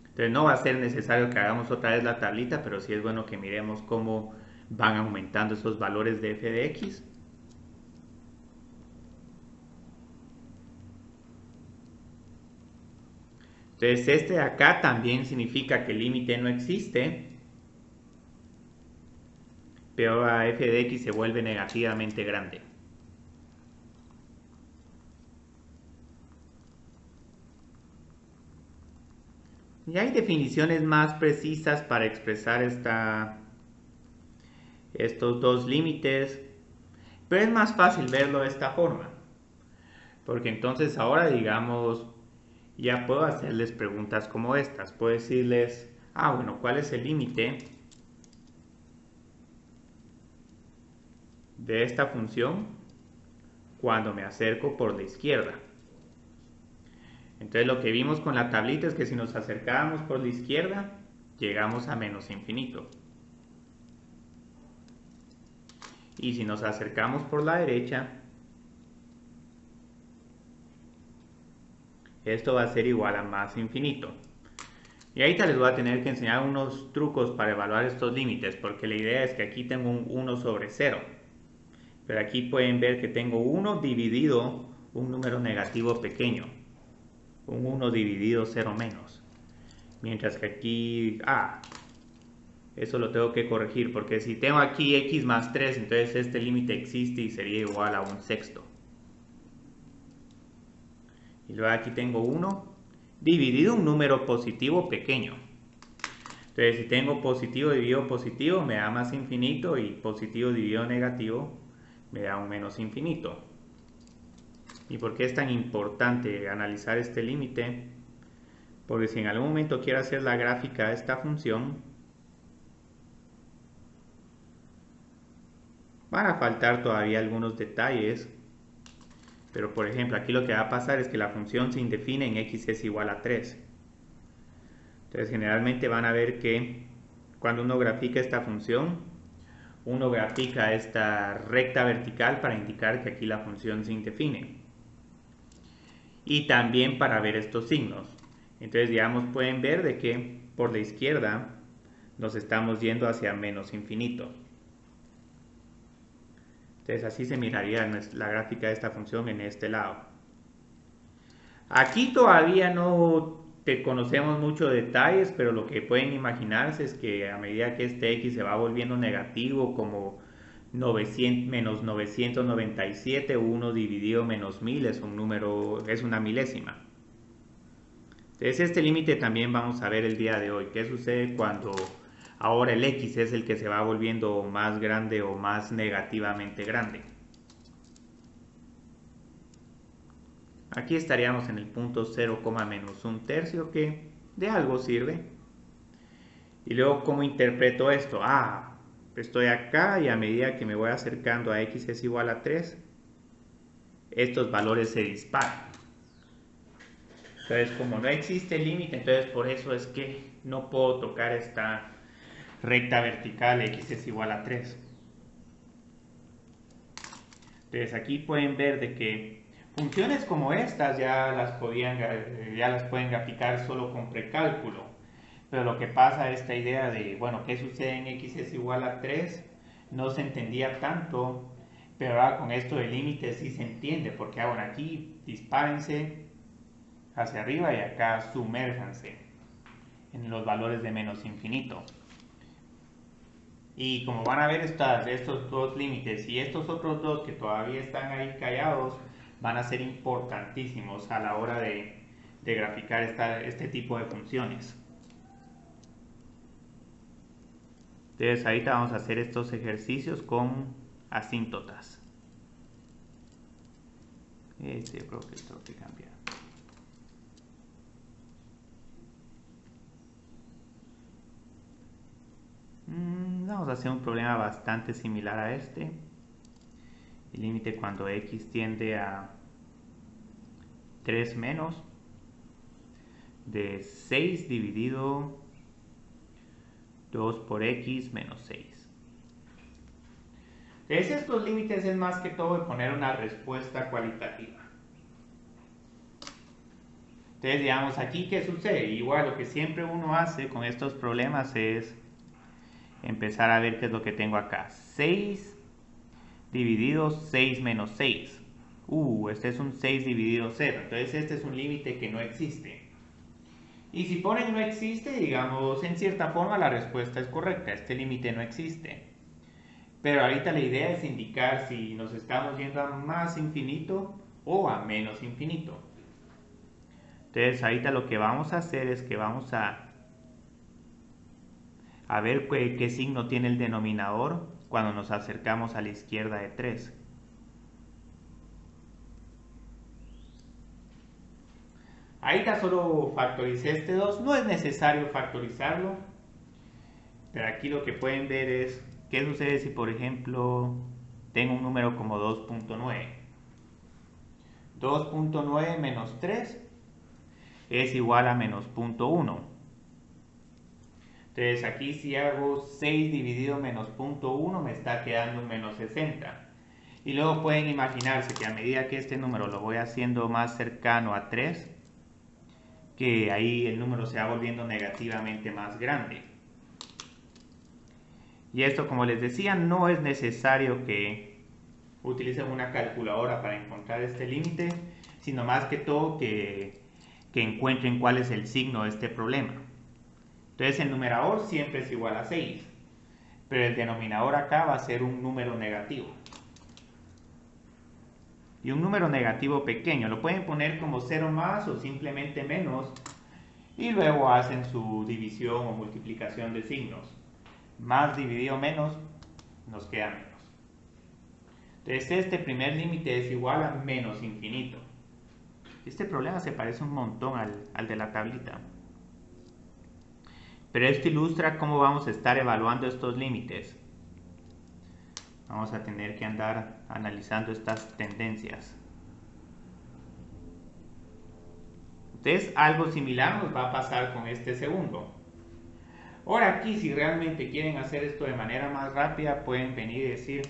Entonces no va a ser necesario que hagamos otra vez la tablita, pero sí es bueno que miremos cómo van aumentando esos valores de f de x. Entonces este de acá también significa que el límite no existe, pero a f de x se vuelve negativamente grande. Y hay definiciones más precisas para expresar estos dos límites, pero es más fácil verlo de esta forma. Porque entonces ahora, digamos, ya puedo hacerles preguntas como estas. Puedo decirles, bueno, ¿cuál es el límite de esta función cuando me acerco por la izquierda? Entonces lo que vimos con la tablita es que si nos acercábamos por la izquierda, llegamos a menos infinito. Y si nos acercamos por la derecha, esto va a ser igual a más infinito. Y ahorita les voy a tener que enseñar unos trucos para evaluar estos límites, porque la idea es que aquí tengo un 1 sobre 0. Pero aquí pueden ver que tengo 1 dividido un número negativo pequeño. Un 1 dividido 0 menos. Mientras que aquí, eso lo tengo que corregir, porque si tengo aquí x más 3, entonces este límite existe y sería igual a un sexto. Y luego aquí tengo 1 dividido un número positivo pequeño. Entonces si tengo positivo dividido positivo me da más infinito, y positivo dividido negativo me da un menos infinito. ¿Y por qué es tan importante analizar este límite? Porque si en algún momento quiero hacer la gráfica de esta función, van a faltar todavía algunos detalles. Pero por ejemplo, aquí lo que va a pasar es que la función se indefine en x es igual a 3. Entonces generalmente van a ver que cuando uno grafica esta función, uno grafica esta recta vertical para indicar que aquí la función se indefine. Y también para ver estos signos. Entonces, digamos, pueden ver de que por la izquierda nos estamos yendo hacia menos infinito. Entonces, así se miraría la gráfica de esta función en este lado. Aquí todavía no conocemos muchos detalles, pero lo que pueden imaginarse es que a medida que este x se va volviendo negativo, como 900, menos 997, 1 dividido menos 1000 es un número, es una milésima. Entonces este límite también vamos a ver el día de hoy. ¿Qué sucede cuando ahora el x es el que se va volviendo más grande o más negativamente grande? Aquí estaríamos en el punto 0, menos un tercio, que de algo sirve. Y luego, ¿cómo interpreto esto? Estoy acá y a medida que me voy acercando a x es igual a 3, estos valores se disparan. Entonces, como no existe límite, entonces por eso es que no puedo tocar esta recta vertical x es igual a 3. Entonces aquí pueden ver de que funciones como estas ya las pueden graficar solo con precálculo. Pero lo que pasa, esta idea de, bueno, ¿qué sucede en x es igual a 3? No se entendía tanto, pero ahora con esto de límites sí se entiende, porque bueno, aquí dispárense hacia arriba y acá sumérjanse en los valores de menos infinito. Y como van a ver estos dos límites y estos otros dos que todavía están ahí callados, van a ser importantísimos a la hora de graficar este tipo de funciones. Entonces ahorita vamos a hacer estos ejercicios con asíntotas. Creo que esto que cambiar. Vamos a hacer un problema bastante similar a este. El límite cuando x tiende a 3 menos de 6 dividido 2 por x menos 6. Entonces estos límites es más que todo de poner una respuesta cualitativa. Entonces digamos aquí, ¿qué sucede? Igual lo que siempre uno hace con estos problemas es empezar a ver qué es lo que tengo acá. 6 dividido 6 menos 6. Este es un 6 dividido 0. Entonces este es un límite que no existe. Y si ponen no existe, digamos, en cierta forma la respuesta es correcta. Este límite no existe. Pero ahorita la idea es indicar si nos estamos yendo a más infinito o a menos infinito. Entonces ahorita lo que vamos a hacer es que vamos a ver qué signo tiene el denominador cuando nos acercamos a la izquierda de 3. Ahorita solo factoricé este 2, no es necesario factorizarlo, pero aquí lo que pueden ver es qué sucede si, por ejemplo, tengo un número como 2.9. 2.9 menos 3 es igual a menos 0.1. Entonces aquí si hago 6 dividido menos 0.1 me está quedando un menos 60. Y luego pueden imaginarse que a medida que este número lo voy haciendo más cercano a 3, que ahí el número se va volviendo negativamente más grande. Y esto, como les decía, no es necesario que utilicen una calculadora para encontrar este límite, sino más que todo que encuentren cuál es el signo de este problema. Entonces el numerador siempre es igual a 6, pero el denominador acá va a ser un número negativo. Y un número negativo pequeño, lo pueden poner como 0 más o simplemente menos, y luego hacen su división o multiplicación de signos. Más dividido menos, nos queda menos. Entonces este primer límite es igual a menos infinito. Este problema se parece un montón al de la tablita. Pero esto ilustra cómo vamos a estar evaluando estos límites. Vamos a tener que andar analizando estas tendencias. Entonces algo similar nos va a pasar con este segundo. Ahora aquí, si realmente quieren hacer esto de manera más rápida, pueden venir y decir,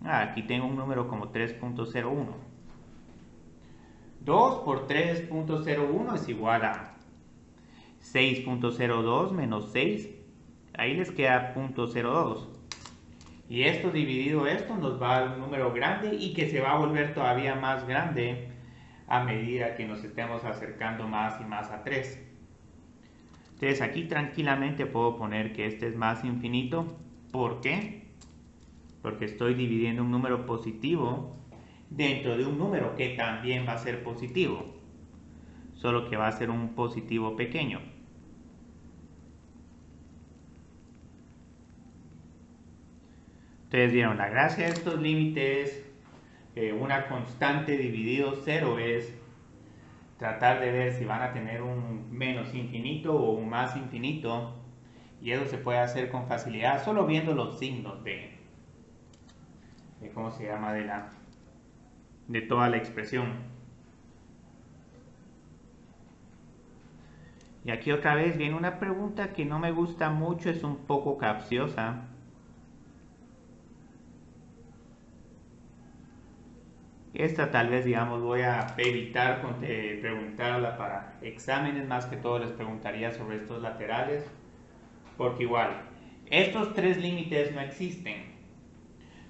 aquí tengo un número como 3.01. 2 por 3.01 es igual a 6.02 menos 6. Ahí les queda 0.02. Y esto dividido esto nos va a dar un número grande y que se va a volver todavía más grande a medida que nos estemos acercando más y más a 3. Entonces aquí tranquilamente puedo poner que este es más infinito. ¿Por qué? Porque estoy dividiendo un número positivo dentro de un número que también va a ser positivo, solo que va a ser un positivo pequeño. Entonces vieron, la gracia de estos límites, una constante dividido 0 es tratar de ver si van a tener un menos infinito o un más infinito, y eso se puede hacer con facilidad solo viendo los signos de ¿cómo se llama? De toda la expresión. Y aquí otra vez viene una pregunta que no me gusta mucho, es un poco capciosa. Esta tal vez, digamos, voy a evitar preguntarla para exámenes, más que todo les preguntaría sobre estos laterales, porque igual, estos tres límites no existen,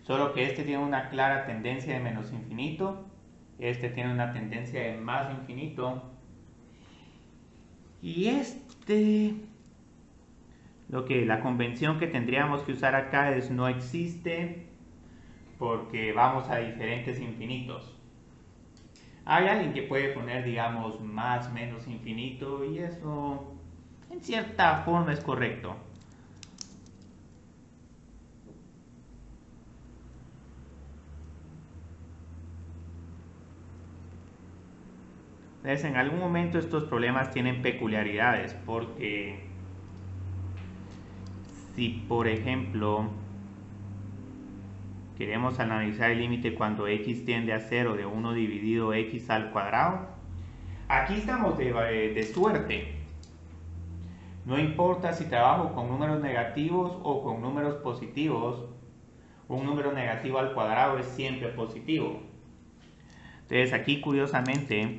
solo que este tiene una clara tendencia de menos infinito, este tiene una tendencia de más infinito, y la convención que tendríamos que usar acá es no existe, porque vamos a diferentes infinitos. Hay alguien que puede poner, digamos, más menos infinito, y eso en cierta forma es correcto. Entonces, en algún momento estos problemas tienen peculiaridades, porque si por ejemplo queremos analizar el límite cuando x tiende a 0 de 1 dividido x al cuadrado, aquí estamos de suerte. No importa si trabajo con números negativos o con números positivos, un número negativo al cuadrado es siempre positivo. Entonces aquí curiosamente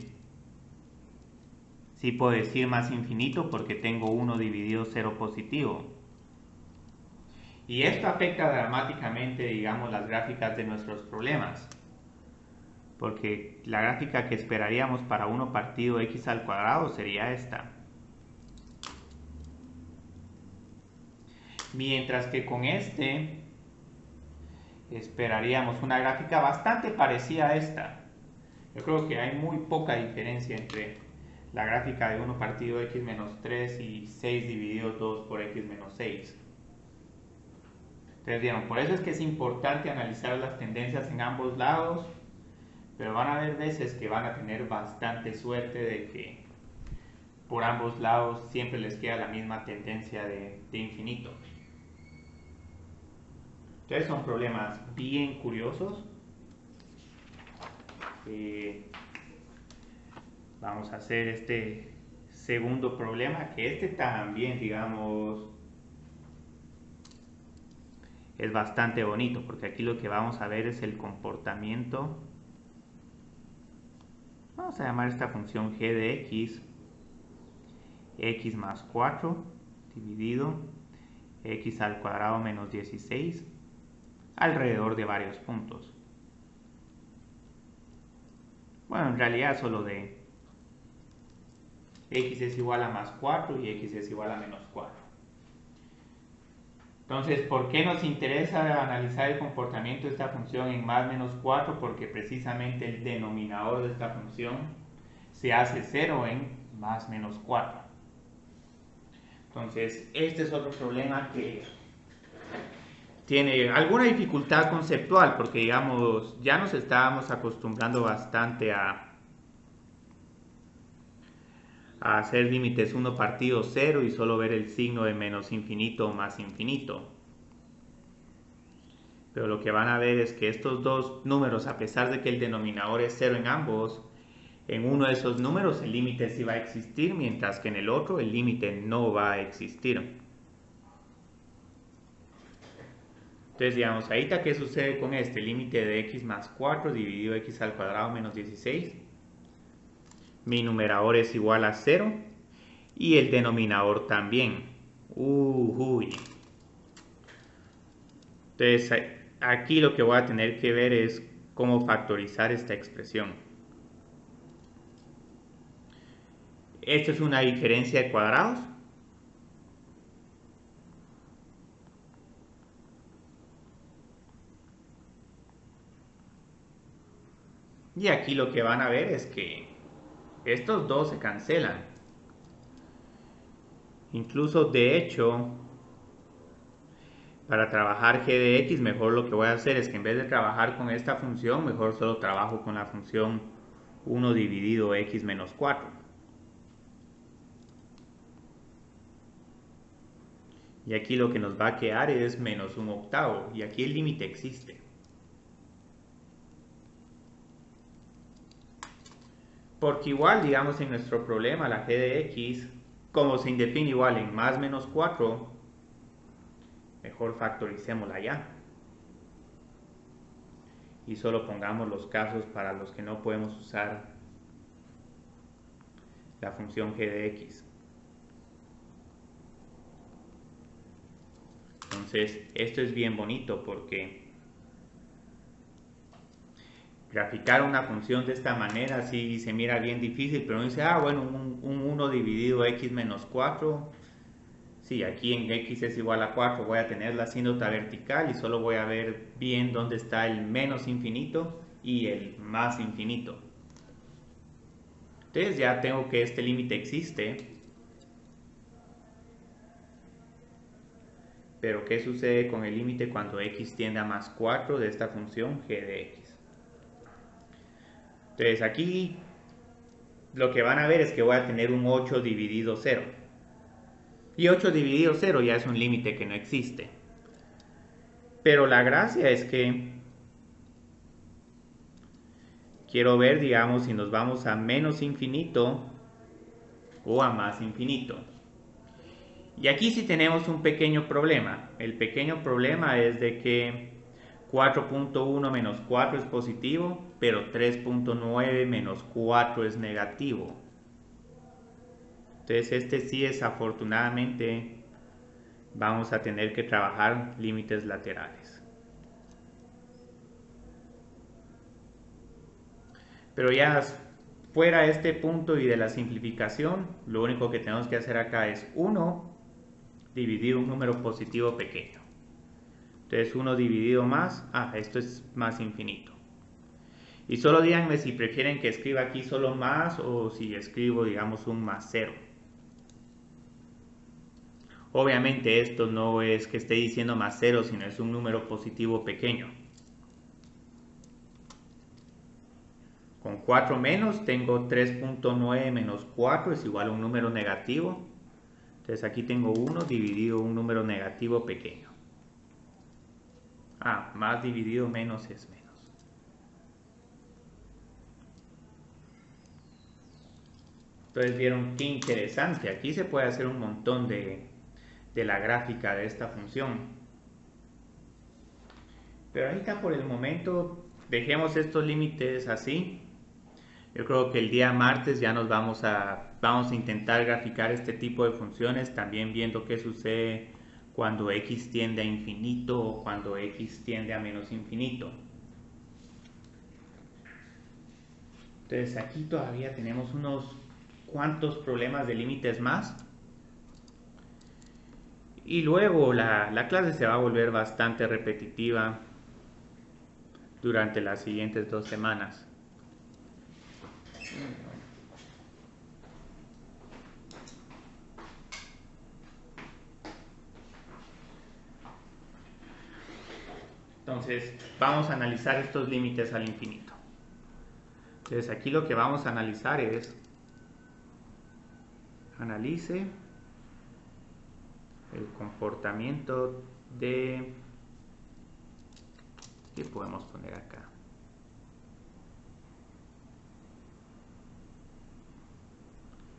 sí puedo decir más infinito porque tengo 1 dividido 0 positivo. Y esto afecta dramáticamente, digamos, las gráficas de nuestros problemas. Porque la gráfica que esperaríamos para 1 partido x al cuadrado sería esta. Mientras que con este esperaríamos una gráfica bastante parecida a esta, Yo creo que hay muy poca diferencia entre la gráfica de 1 partido x menos 3 y 6 dividido 2 por x menos 6. Entonces, digamos, por eso es que es importante analizar las tendencias en ambos lados, pero van a haber veces que van a tener bastante suerte de que por ambos lados siempre les queda la misma tendencia de infinito. Entonces son problemas bien curiosos. Vamos a hacer este segundo problema, que este también, digamos, es bastante bonito, porque aquí lo que vamos a ver es el comportamiento. Vamos a llamar esta función g de x más 4 dividido x al cuadrado menos 16 alrededor de varios puntos. Bueno, en realidad solo de x es igual a más 4 y x es igual a menos 4. Entonces, ¿por qué nos interesa analizar el comportamiento de esta función en más menos 4? Porque precisamente el denominador de esta función se hace 0 en más menos 4. Entonces, este es otro problema que tiene alguna dificultad conceptual, porque digamos, ya nos estábamos acostumbrando bastante a hacer límites 1 partido 0 y solo ver el signo de menos infinito o más infinito. Pero lo que van a ver es que estos dos números, a pesar de que el denominador es 0 en ambos, en uno de esos números el límite sí va a existir, mientras que en el otro el límite no va a existir. Entonces, digamos, ahorita, ¿qué sucede con este límite de x más 4 dividido x al cuadrado menos 16? Mi numerador es igual a 0 y el denominador también. Entonces, aquí lo que voy a tener que ver es cómo factorizar esta expresión. Esto es una diferencia de cuadrados. Y aquí lo que van a ver es que estos dos se cancelan. Incluso, de hecho, para trabajar g de x, mejor lo que voy a hacer es que en vez de trabajar con esta función, mejor solo trabajo con la función 1 dividido x menos 4. Y aquí lo que nos va a quedar es menos 1/8. Y aquí el límite existe. Porque igual, digamos, en nuestro problema, la g de x, como se define igual en más menos 4, mejor factoricémosla ya. Y solo pongamos los casos para los que no podemos usar la función g de x. Entonces, esto es bien bonito porque graficar una función de esta manera sí se mira bien difícil, pero uno dice, bueno, un 1 dividido x menos 4. Sí, aquí en x es igual a 4 voy a tener la asíntota vertical y solo voy a ver bien dónde está el menos infinito y el más infinito. Entonces ya tengo que este límite existe. Pero ¿qué sucede con el límite cuando x tiende a más 4 de esta función g de x? Entonces aquí lo que van a ver es que voy a tener un 8 dividido 0. Y 8 dividido 0 ya es un límite que no existe. Pero la gracia es que quiero ver, digamos, si nos vamos a menos infinito o a más infinito. Y aquí sí tenemos un pequeño problema. El pequeño problema es de que 4.1 menos 4 es positivo, pero 3.9 menos 4 es negativo. Entonces este sí, desafortunadamente, vamos a tener que trabajar límites laterales. Pero ya fuera de este punto y de la simplificación, lo único que tenemos que hacer acá es 1 dividir un número positivo pequeño. Entonces 1 dividido más, esto es más infinito. Y solo díganme si prefieren que escriba aquí solo más o si escribo, digamos, un más 0. Obviamente esto no es que esté diciendo más 0, sino es un número positivo pequeño. Con 4 menos tengo 3.9 menos 4 es igual a un número negativo. Entonces aquí tengo 1 dividido un número negativo pequeño. Más dividido menos es menos. Entonces vieron qué interesante. Aquí se puede hacer un montón de la gráfica de esta función. Pero ahorita por el momento dejemos estos límites así. Yo creo que el día martes ya nos vamos a intentar graficar este tipo de funciones, también viendo qué sucede cuando x tiende a infinito o cuando x tiende a menos infinito. Entonces aquí todavía tenemos unos cuantos problemas de límites más. Y luego la clase se va a volver bastante repetitiva durante las siguientes 2 semanas. Entonces vamos a analizar estos límites al infinito. Entonces aquí lo que vamos a analizar es analice el comportamiento de... ¿Qué podemos poner acá?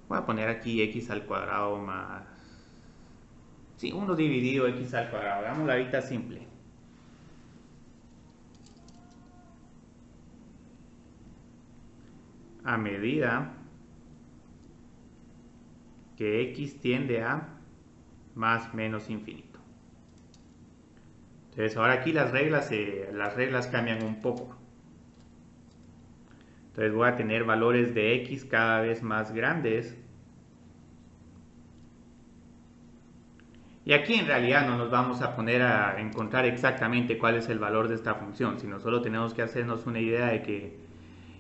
Voy a poner aquí x al cuadrado más... Sí, 1 dividido x al cuadrado. Hagámoslo ahorita simple. A medida que x tiende a más menos infinito. Entonces ahora aquí las reglas cambian un poco. Entonces voy a tener valores de x cada vez más grandes. Y aquí en realidad no nos vamos a poner a encontrar exactamente cuál es el valor de esta función, sino solo tenemos que hacernos una idea de que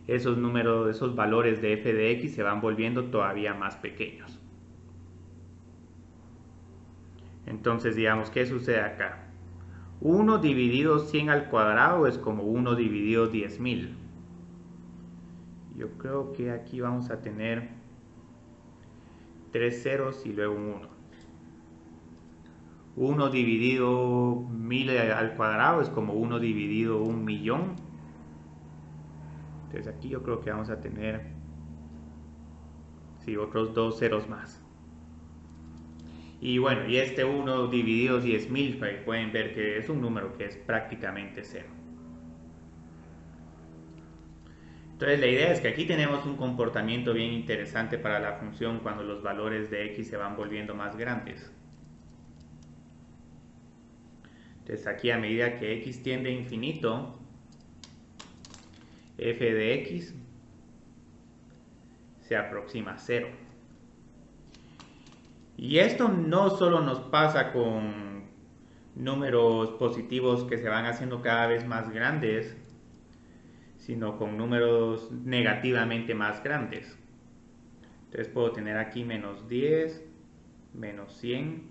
esos números, esos valores de f de x se van volviendo todavía más pequeños. Entonces digamos, ¿qué sucede acá? 1 dividido 100 al cuadrado es como 1 dividido 10.000. Yo creo que aquí vamos a tener 3 ceros y luego un 1. 1 dividido 1000 al cuadrado es como 1 dividido 1.000.000. Entonces aquí yo creo que vamos a tener otros 2 ceros más. Y bueno, y este 1 dividido 10.000 pueden ver que es un número que es prácticamente 0. Entonces la idea es que aquí tenemos un comportamiento bien interesante para la función cuando los valores de x se van volviendo más grandes. Entonces aquí a medida que x tiende a infinito, f de x se aproxima a 0. Y esto no solo nos pasa con números positivos que se van haciendo cada vez más grandes, sino con números negativamente más grandes. Entonces puedo tener aquí menos 10, menos 100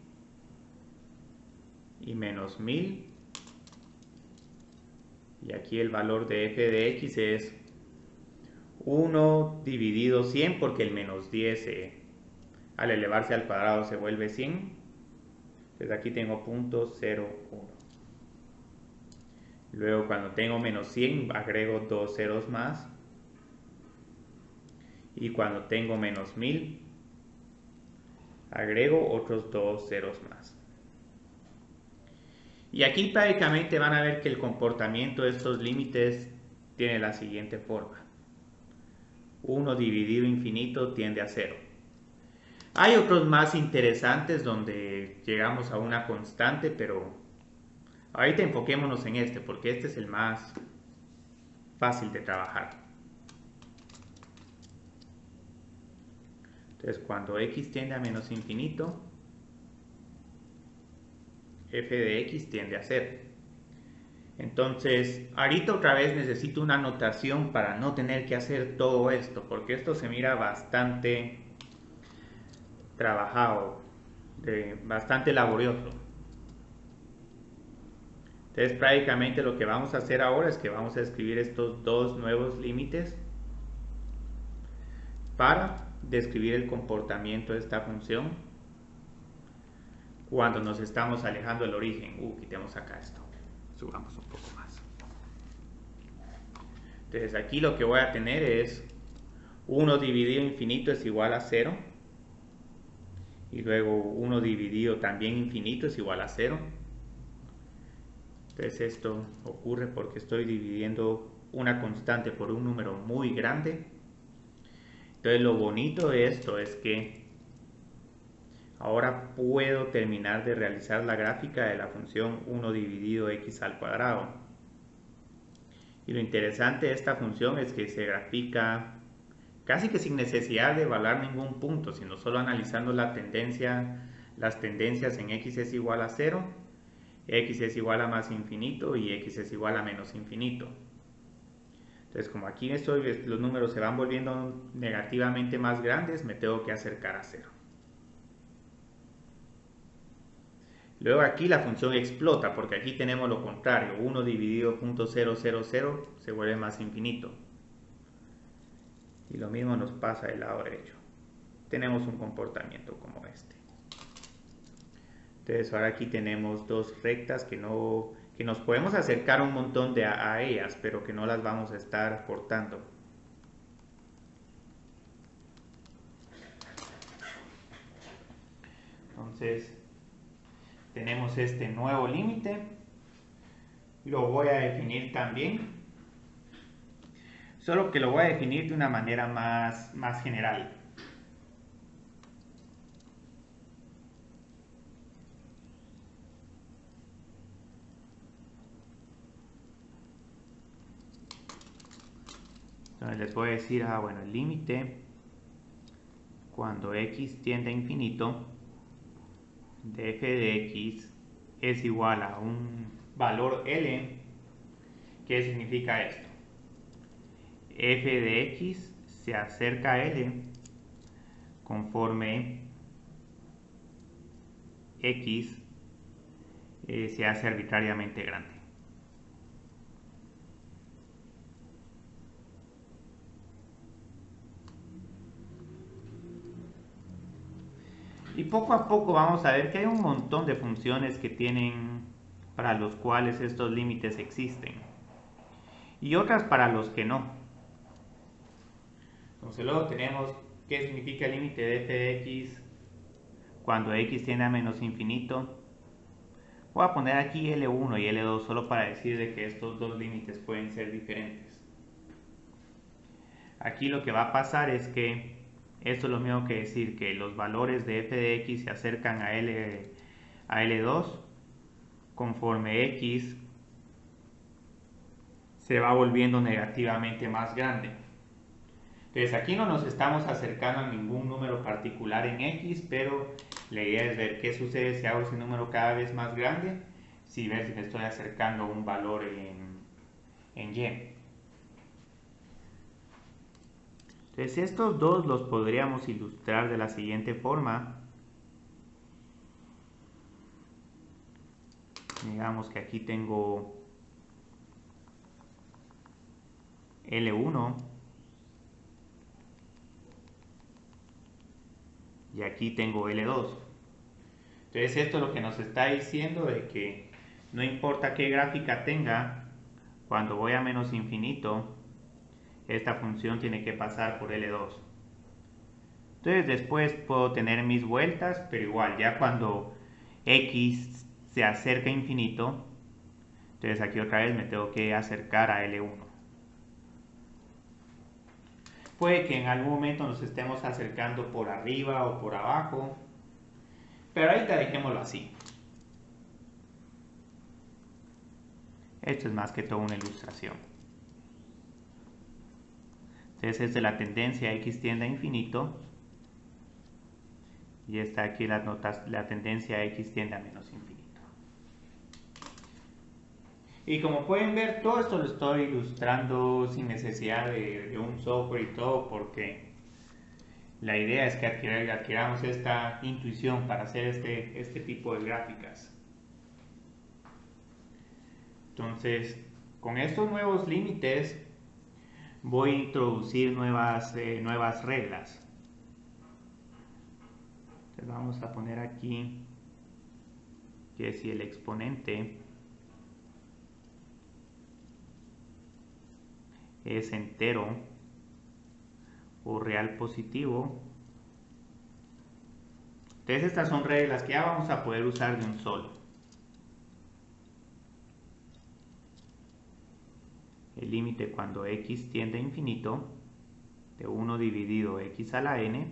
y menos 1000. Y aquí el valor de f de x es 1 dividido 100 porque el menos 10 al elevarse al cuadrado se vuelve 100. Entonces aquí tengo 0.01. Luego cuando tengo menos 100 agrego 2 ceros más. Y cuando tengo menos 1000 agrego otros 2 ceros más. Y aquí prácticamente van a ver que el comportamiento de estos límites tiene la siguiente forma. 1 dividido infinito tiende a 0. Hay otros más interesantes donde llegamos a una constante, pero ahorita enfoquémonos en este, porque este es el más fácil de trabajar. Entonces, cuando x tiende a menos infinito, f de x tiende a 0. Entonces, ahorita otra vez necesito una anotación para no tener que hacer todo esto, porque esto se mira bastante trabajado, bastante laborioso. Entonces, prácticamente lo que vamos a hacer ahora es que vamos a escribir estos dos nuevos límites para describir el comportamiento de esta función cuando nos estamos alejando del origen. Quitemos acá esto, subamos un poco más. Entonces aquí lo que voy a tener es 1 dividido infinito es igual a 0, y luego 1 dividido también infinito es igual a 0. Entonces esto ocurre porque estoy dividiendo una constante por un número muy grande. Entonces lo bonito de esto es que ahora puedo terminar de realizar la gráfica de la función 1 dividido x al cuadrado. Y lo interesante de esta función es que se grafica casi que sin necesidad de evaluar ningún punto, sino solo analizando las tendencias en x es igual a 0, x es igual a más infinito y x es igual a menos infinito. Entonces, como aquí los números se van volviendo negativamente más grandes, me tengo que acercar a 0. Luego aquí la función explota, porque aquí tenemos lo contrario, 1 dividido 0.000 se vuelve más infinito. Y lo mismo nos pasa del lado derecho. Tenemos un comportamiento como este. Entonces ahora aquí tenemos dos rectas que nos podemos acercar un montón a ellas, pero que no las vamos a estar cortando. Entonces tenemos este nuevo límite, lo voy a definir también, solo que lo voy a definir de una manera más general. Entonces les voy a decir, bueno, el límite cuando x tiende a infinito de f de x es igual a un valor L. ¿Qué significa esto? F de x se acerca a L conforme x se hace arbitrariamente grande. Y poco a poco vamos a ver que hay un montón de funciones que tienen para los cuales estos límites existen y otras para los que no. Entonces luego tenemos qué significa el límite de f de x cuando x tiende a menos infinito. Voy a poner aquí L1 y L2 solo para decir de que estos dos límites pueden ser diferentes. Aquí lo que va a pasar es que esto es lo mismo que decir que los valores de f de x se acercan a L2 conforme x se va volviendo negativamente más grande. Entonces aquí no nos estamos acercando a ningún número particular en x, pero la idea es ver qué sucede si hago ese número cada vez más grande, si ves que estoy acercando a un valor en y. Entonces estos dos los podríamos ilustrar de la siguiente forma. Digamos que aquí tengo L1 y aquí tengo L2. Entonces esto es lo que nos está diciendo de que no importa qué gráfica tenga, cuando voy a menos infinito, esta función tiene que pasar por L2. Entonces después puedo tener mis vueltas, pero igual ya cuando x se acerca a infinito, entonces aquí otra vez me tengo que acercar a L1. Puede que en algún momento nos estemos acercando por arriba o por abajo, pero ahorita dejémoslo así. Esto es más que todo una ilustración. Entonces es de la tendencia x tiende a infinito y está aquí la tendencia x tiende a menos infinito. Y como pueden ver, todo esto lo estoy ilustrando sin necesidad de un software y todo, porque la idea es que adquiramos esta intuición para hacer este tipo de gráficas. Entonces, con estos nuevos límites voy a introducir nuevas reglas. Entonces vamos a poner aquí que si el exponente es entero o real positivo, entonces estas son reglas que ya vamos a poder usar de un solo. El límite cuando x tiende a infinito de 1 dividido x a la n,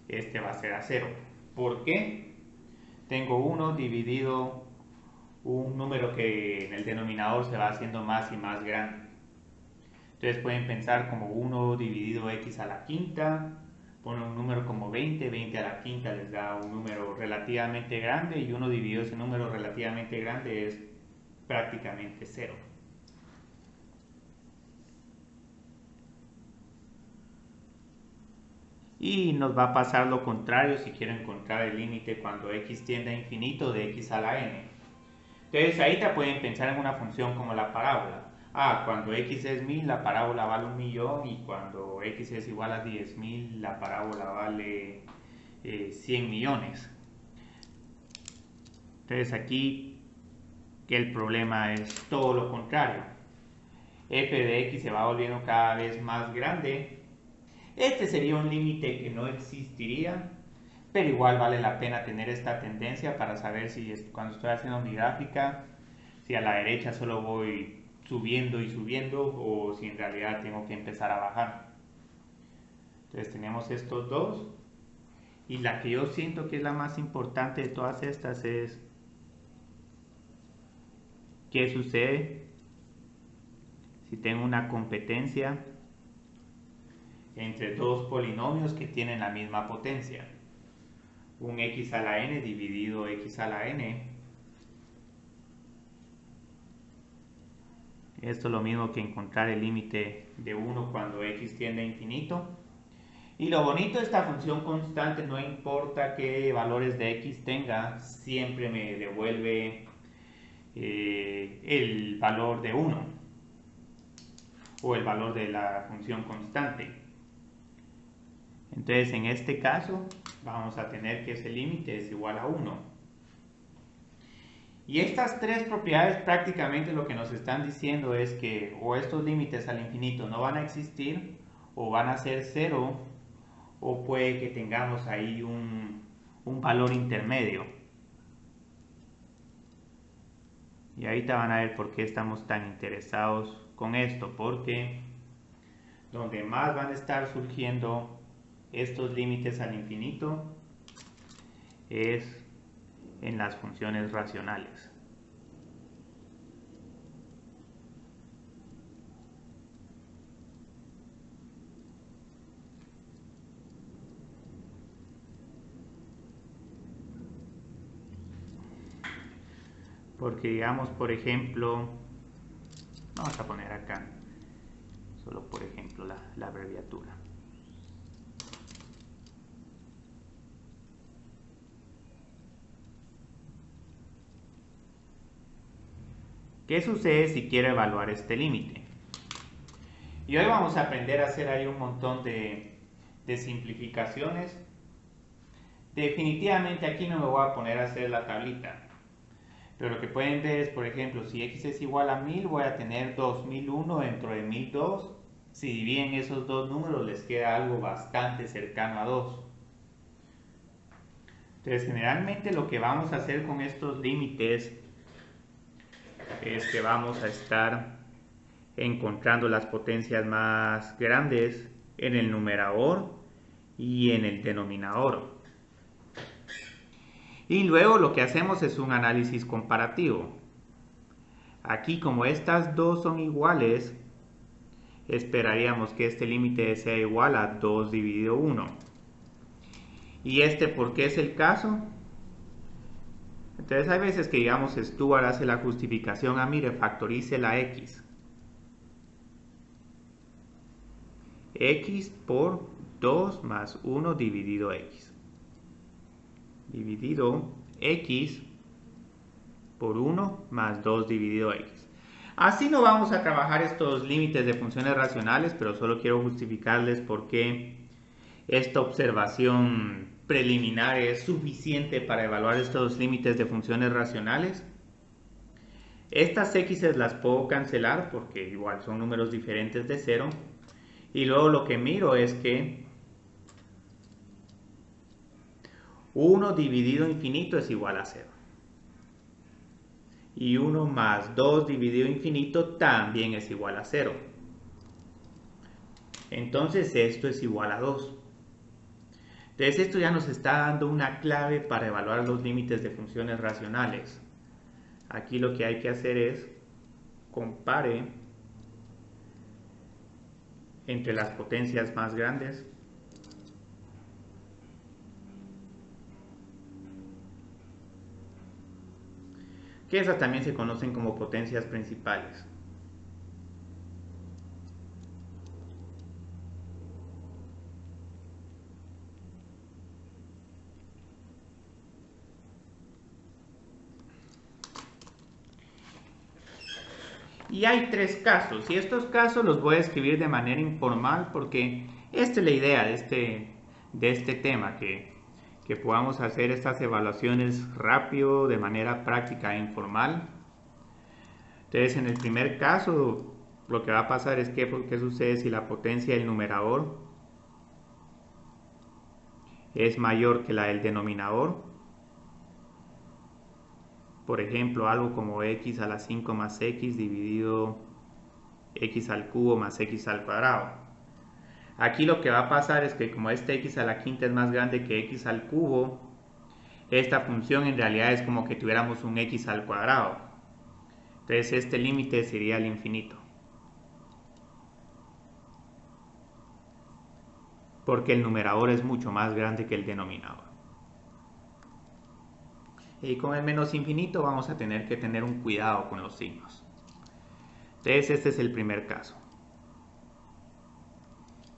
este va a ser a 0. ¿Por qué? Tengo 1 dividido un número que en el denominador se va haciendo más y más grande. Entonces pueden pensar como 1 dividido x a la quinta, ponen un número como 20, 20 a la quinta les da un número relativamente grande y 1 dividido ese número relativamente grande es prácticamente 0. Y nos va a pasar lo contrario si quiero encontrar el límite cuando x tiende a infinito de x a la n. Entonces ahí te pueden pensar en una función como la parábola. Cuando x es 1000 la parábola vale 1.000.000 y cuando x es igual a 10.000 la parábola vale 100 millones. Entonces aquí que el problema es todo lo contrario. F de x se va volviendo cada vez más grande. Este sería un límite que no existiría, pero igual vale la pena tener esta tendencia para saber si cuando estoy haciendo mi gráfica, si a la derecha solo voy subiendo y subiendo o si en realidad tengo que empezar a bajar. Entonces tenemos estos dos y la que yo siento que es la más importante de todas estas es ¿qué sucede si tengo una competencia entre dos polinomios que tienen la misma potencia? Un x a la n dividido x a la n. Esto es lo mismo que encontrar el límite de 1 cuando x tiende a infinito. Y lo bonito de esta función constante, no importa qué valores de x tenga, siempre me devuelve el valor de 1 o el valor de la función constante. Entonces en este caso vamos a tener que ese límite es igual a 1. Y estas tres propiedades prácticamente lo que nos están diciendo es que o estos límites al infinito no van a existir o van a ser 0 o puede que tengamos ahí un valor intermedio. Y ahorita van a ver por qué estamos tan interesados con esto, porque donde más van a estar surgiendo estos límites al infinito es en las funciones racionales. Porque digamos, por ejemplo, vamos a poner acá solo por ejemplo la abreviatura. ¿Qué sucede si quiero evaluar este límite? Y hoy vamos a aprender a hacer ahí un montón de simplificaciones. Definitivamente aquí no me voy a poner a hacer la tablita. Pero lo que pueden ver es, por ejemplo, si x es igual a 1000, voy a tener 2001 dentro de 1002. Si dividen esos dos números, les queda algo bastante cercano a 2. Entonces, generalmente lo que vamos a hacer con estos límites es que vamos a estar encontrando las potencias más grandes en el numerador y en el denominador. Y luego lo que hacemos es un análisis comparativo. Aquí, como estas dos son iguales, esperaríamos que este límite sea igual a 2 dividido 1. ¿Y ¿por qué es el caso? Entonces hay veces que, digamos, Stuart hace la justificación, mire, factorice la x. X por 2 más 1 dividido x. Dividido x por 1 más 2 dividido x. Así no vamos a trabajar estos límites de funciones racionales, pero solo quiero justificarles por qué esta observación preliminar es suficiente para evaluar estos límites de funciones racionales. Estas x las puedo cancelar porque igual son números diferentes de 0. Y luego lo que miro es que 1 dividido infinito es igual a 0. Y 1 más 2 dividido infinito también es igual a 0. Entonces esto es igual a 2. Entonces esto ya nos está dando una clave para evaluar los límites de funciones racionales. Aquí lo que hay que hacer es compare entre las potencias más grandes que esas también se conocen como potencias principales. Y hay 3 casos, y estos casos los voy a escribir de manera informal porque esta es la idea de este tema, que podamos hacer estas evaluaciones rápido, de manera práctica e informal. Entonces, en el primer caso, lo que va a pasar es que, ¿qué sucede si la potencia del numerador es mayor que la del denominador? Por ejemplo, algo como x a la 5 más x dividido x al cubo más x al cuadrado. Aquí lo que va a pasar es que como este x a la quinta es más grande que x al cubo, esta función en realidad es como que tuviéramos un x al cuadrado. Entonces este límite sería el infinito. Porque el numerador es mucho más grande que el denominador. Y con el menos infinito vamos a tener que tener un cuidado con los signos. Entonces este es el primer caso.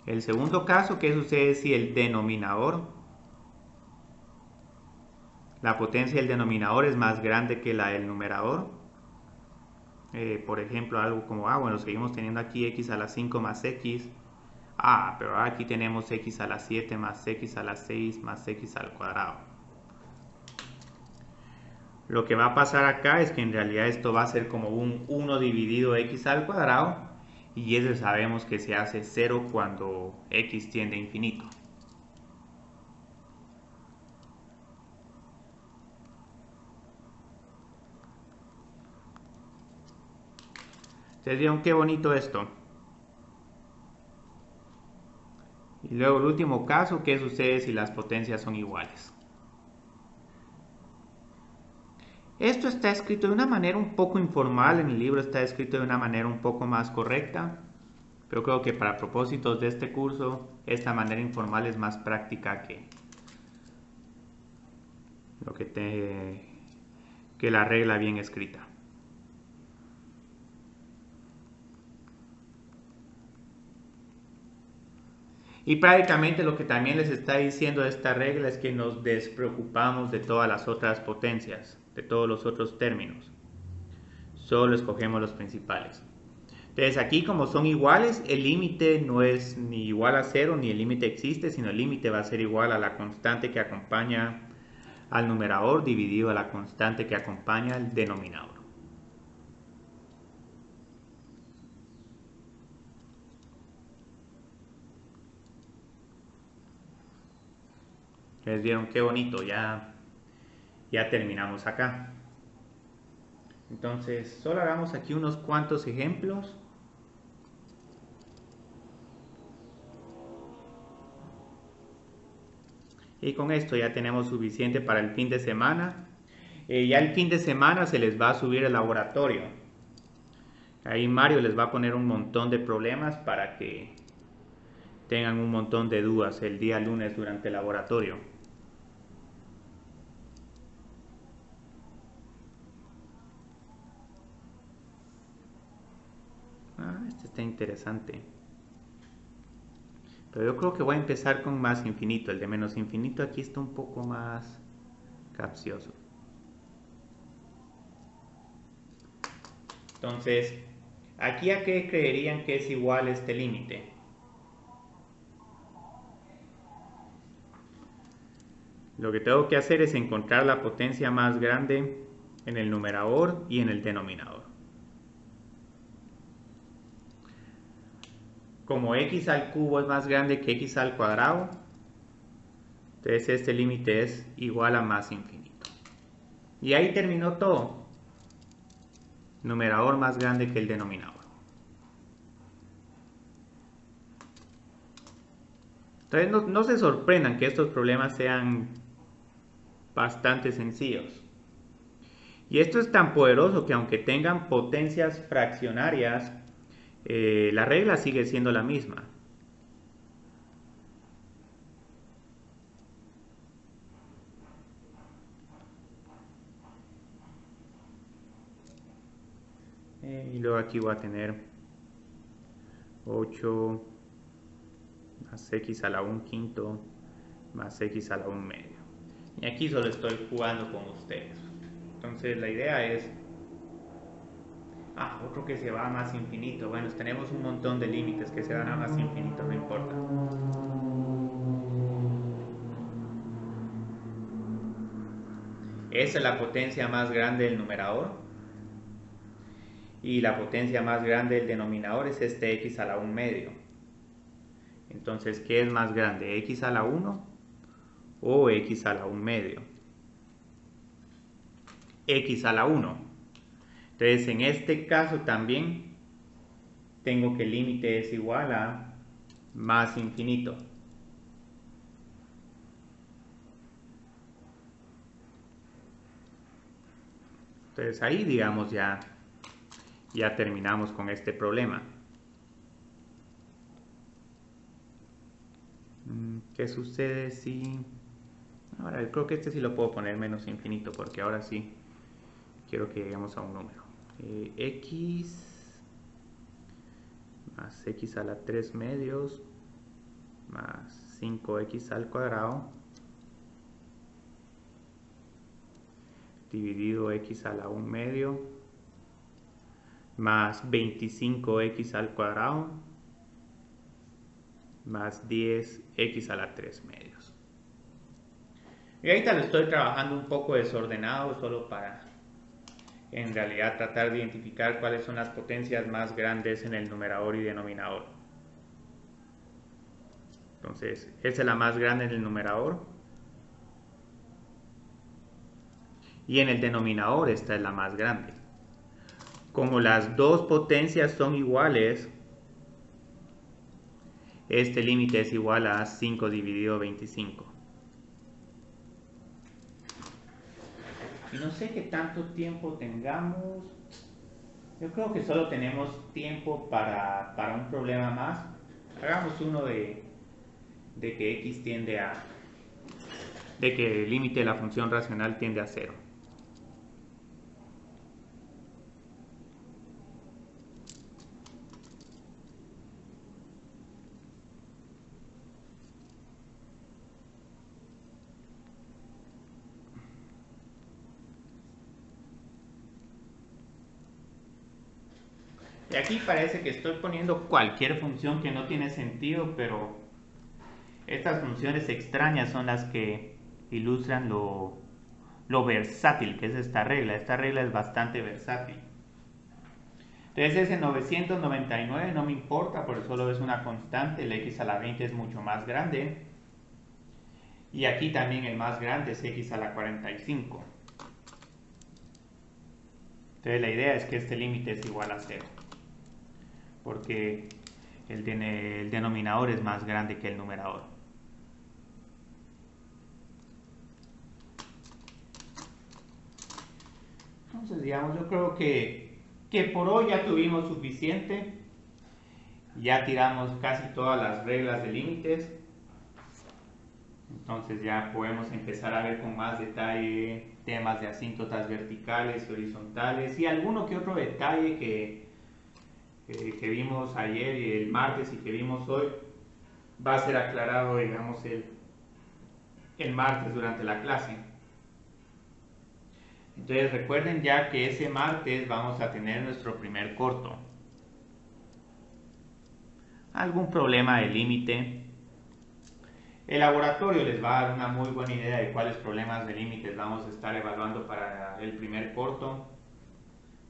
El segundo caso, ¿qué sucede si el denominador, la potencia del denominador es más grande que la del numerador? Por ejemplo, algo como, bueno, seguimos teniendo aquí x a la 5 más x. Pero aquí tenemos x a la 7 más x a la 6 más x al cuadrado. Lo que va a pasar acá es que en realidad esto va a ser como un 1 dividido x al cuadrado, y eso sabemos que se hace 0 cuando x tiende a infinito. ¿Ustedes vieron qué bonito esto? Y luego el último caso, ¿qué sucede si las potencias son iguales? Esto está escrito de una manera un poco informal, en el libro está escrito de una manera un poco más correcta, pero creo que para propósitos de este curso, esta manera informal es más práctica que la regla bien escrita. Y prácticamente lo que también les está diciendo esta regla es que nos despreocupamos de todas las otras potencias, de todos los otros términos. Solo escogemos los principales. Entonces aquí, como son iguales, el límite no es ni igual a 0 ni el límite existe, sino el límite va a ser igual a la constante que acompaña al numerador dividido a la constante que acompaña al denominador. ¿Les vieron qué bonito? Ya terminamos acá. Entonces, solo hagamos aquí unos cuantos ejemplos. Y con esto ya tenemos suficiente para el fin de semana. Ya el fin de semana se les va a subir el laboratorio. Ahí Mario les va a poner un montón de problemas para que tengan un montón de dudas el día lunes durante el laboratorio. está interesante. Pero yo creo que voy a empezar con más infinito. El de menos infinito aquí está un poco más capcioso. Entonces, ¿aquí a qué creerían que es igual este límite? Lo que tengo que hacer es encontrar la potencia más grande en el numerador y en el denominador. Como x al cubo es más grande que x al cuadrado, entonces este límite es igual a más infinito. Y ahí terminó todo. Numerador más grande que el denominador. Entonces no se sorprendan que estos problemas sean bastante sencillos. Y esto es tan poderoso que aunque tengan potencias fraccionarias, la regla sigue siendo la misma. Y luego aquí voy a tener 8 más x a la 1 quinto más x a la 1 medio. Y aquí solo estoy jugando con ustedes. Entonces la idea es... otro que se va a más infinito. Bueno, tenemos un montón de límites que se van a más infinito, no importa. Esa es la potencia más grande del numerador. Y la potencia más grande del denominador es este x a la 1 medio. Entonces, ¿qué es más grande? ¿X a la 1 o x a la 1 medio? X a la 1. Entonces, en este caso también tengo que el límite es igual a más infinito. Entonces ahí, digamos, ya terminamos con este problema. ¿Qué sucede si... Ahora, creo que este sí lo puedo poner menos infinito porque ahora sí quiero que lleguemos a un número. X más x a la 3 medios más 5x al cuadrado dividido x a la 1 medio más 25x al cuadrado más 10x a la 3 medios. Y ahorita lo estoy trabajando un poco desordenado solo para en realidad tratar de identificar cuáles son las potencias más grandes en el numerador y denominador. Entonces, esa es la más grande en el numerador. Y en el denominador esta es la más grande. Como las dos potencias son iguales, este límite es igual a 5 dividido 25. Y no sé qué tanto tiempo tengamos. Yo creo que solo tenemos tiempo para un problema más. Hagamos uno de que x tiende a... de que el límite de la función racional tiende a 0. Y aquí parece que estoy poniendo cualquier función que no tiene sentido, pero estas funciones extrañas son las que ilustran lo versátil que es esta regla. Esta regla es bastante versátil. Entonces ese 999 no me importa, porque solo es una constante. El x a la 20 es mucho más grande. Y aquí también el más grande es x a la 45. Entonces la idea es que este límite es igual a 0. Porque el denominador es más grande que el numerador. Entonces, digamos, yo creo que por hoy ya tuvimos suficiente. Ya tiramos casi todas las reglas de límites. Entonces ya podemos empezar a ver con más detalle temas de asíntotas verticales y horizontales y alguno que otro detalle que vimos ayer y el martes y que vimos hoy va a ser aclarado, digamos, el martes durante la clase. Entonces recuerden ya que ese martes vamos a tener nuestro primer corto. ¿Algún problema de límite? El laboratorio les va a dar una muy buena idea de cuáles problemas de límites vamos a estar evaluando para el primer corto.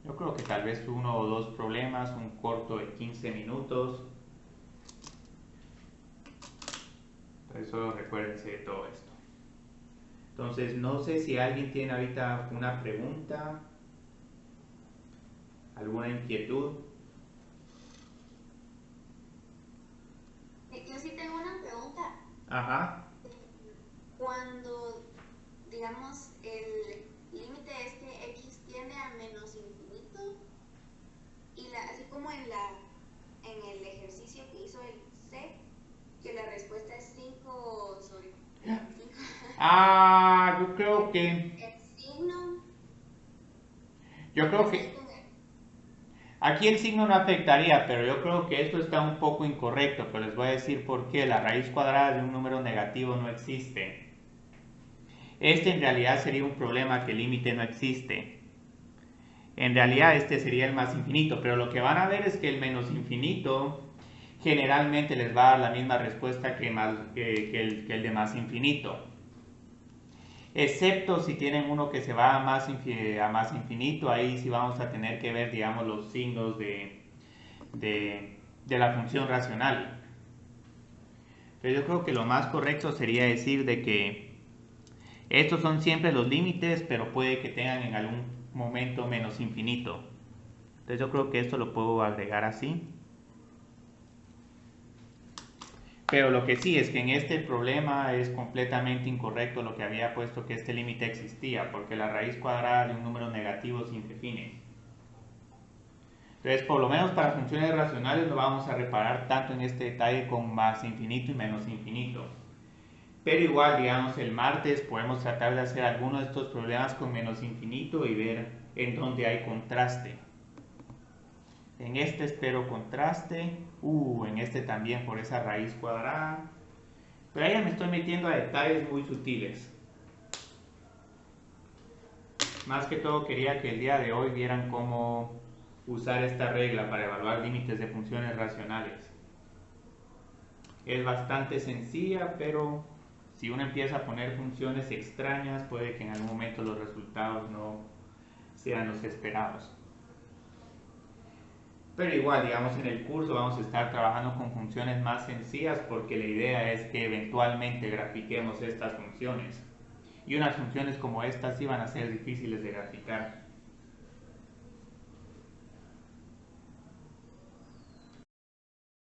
Yo creo que tal vez 1 o 2 problemas, un corto de 15 minutos. Entonces solo recuérdense de todo esto. Entonces no sé si alguien tiene ahorita una pregunta, alguna inquietud. Yo sí tengo una pregunta. Ajá. Cuando, digamos, el límite es que x tiende a menos infinito, y así como en el ejercicio que hizo el C, que la respuesta es 5 sobre 5. Yo creo que... El signo... Yo creo que... Aquí el signo no afectaría, pero yo creo que esto está un poco incorrecto, pero les voy a decir por qué. La raíz cuadrada de un número negativo no existe. Este en realidad sería un problema que el límite no existe. En realidad este sería el más infinito, pero lo que van a ver es que el menos infinito generalmente les va a dar la misma respuesta que el de más infinito. Excepto si tienen uno que se va a más infinito, ahí sí vamos a tener que ver, digamos, los signos de la función racional. Pero yo creo que lo más correcto sería decir de que estos son siempre los límites, pero puede que tengan en algún momento menos infinito. Entonces yo creo que esto lo puedo agregar así. Pero lo que sí es que en este problema es completamente incorrecto lo que había puesto que este límite existía, porque la raíz cuadrada de un número negativo se indefine. Entonces, por lo menos para funciones racionales no vamos a reparar tanto en este detalle con más infinito y menos infinito. Pero igual, digamos, el martes podemos tratar de hacer algunos de estos problemas con menos infinito y ver en dónde hay contraste. En este espero contraste, en este también por esa raíz cuadrada. Pero ahí ya me estoy metiendo a detalles muy sutiles. Más que todo quería que el día de hoy vieran cómo usar esta regla para evaluar límites de funciones racionales. Es bastante sencilla, pero si uno empieza a poner funciones extrañas, puede que en algún momento los resultados no sean los esperados. Pero igual, digamos, en el curso vamos a estar trabajando con funciones más sencillas porque la idea es que eventualmente grafiquemos estas funciones. Y unas funciones como estas sí van a ser difíciles de graficar.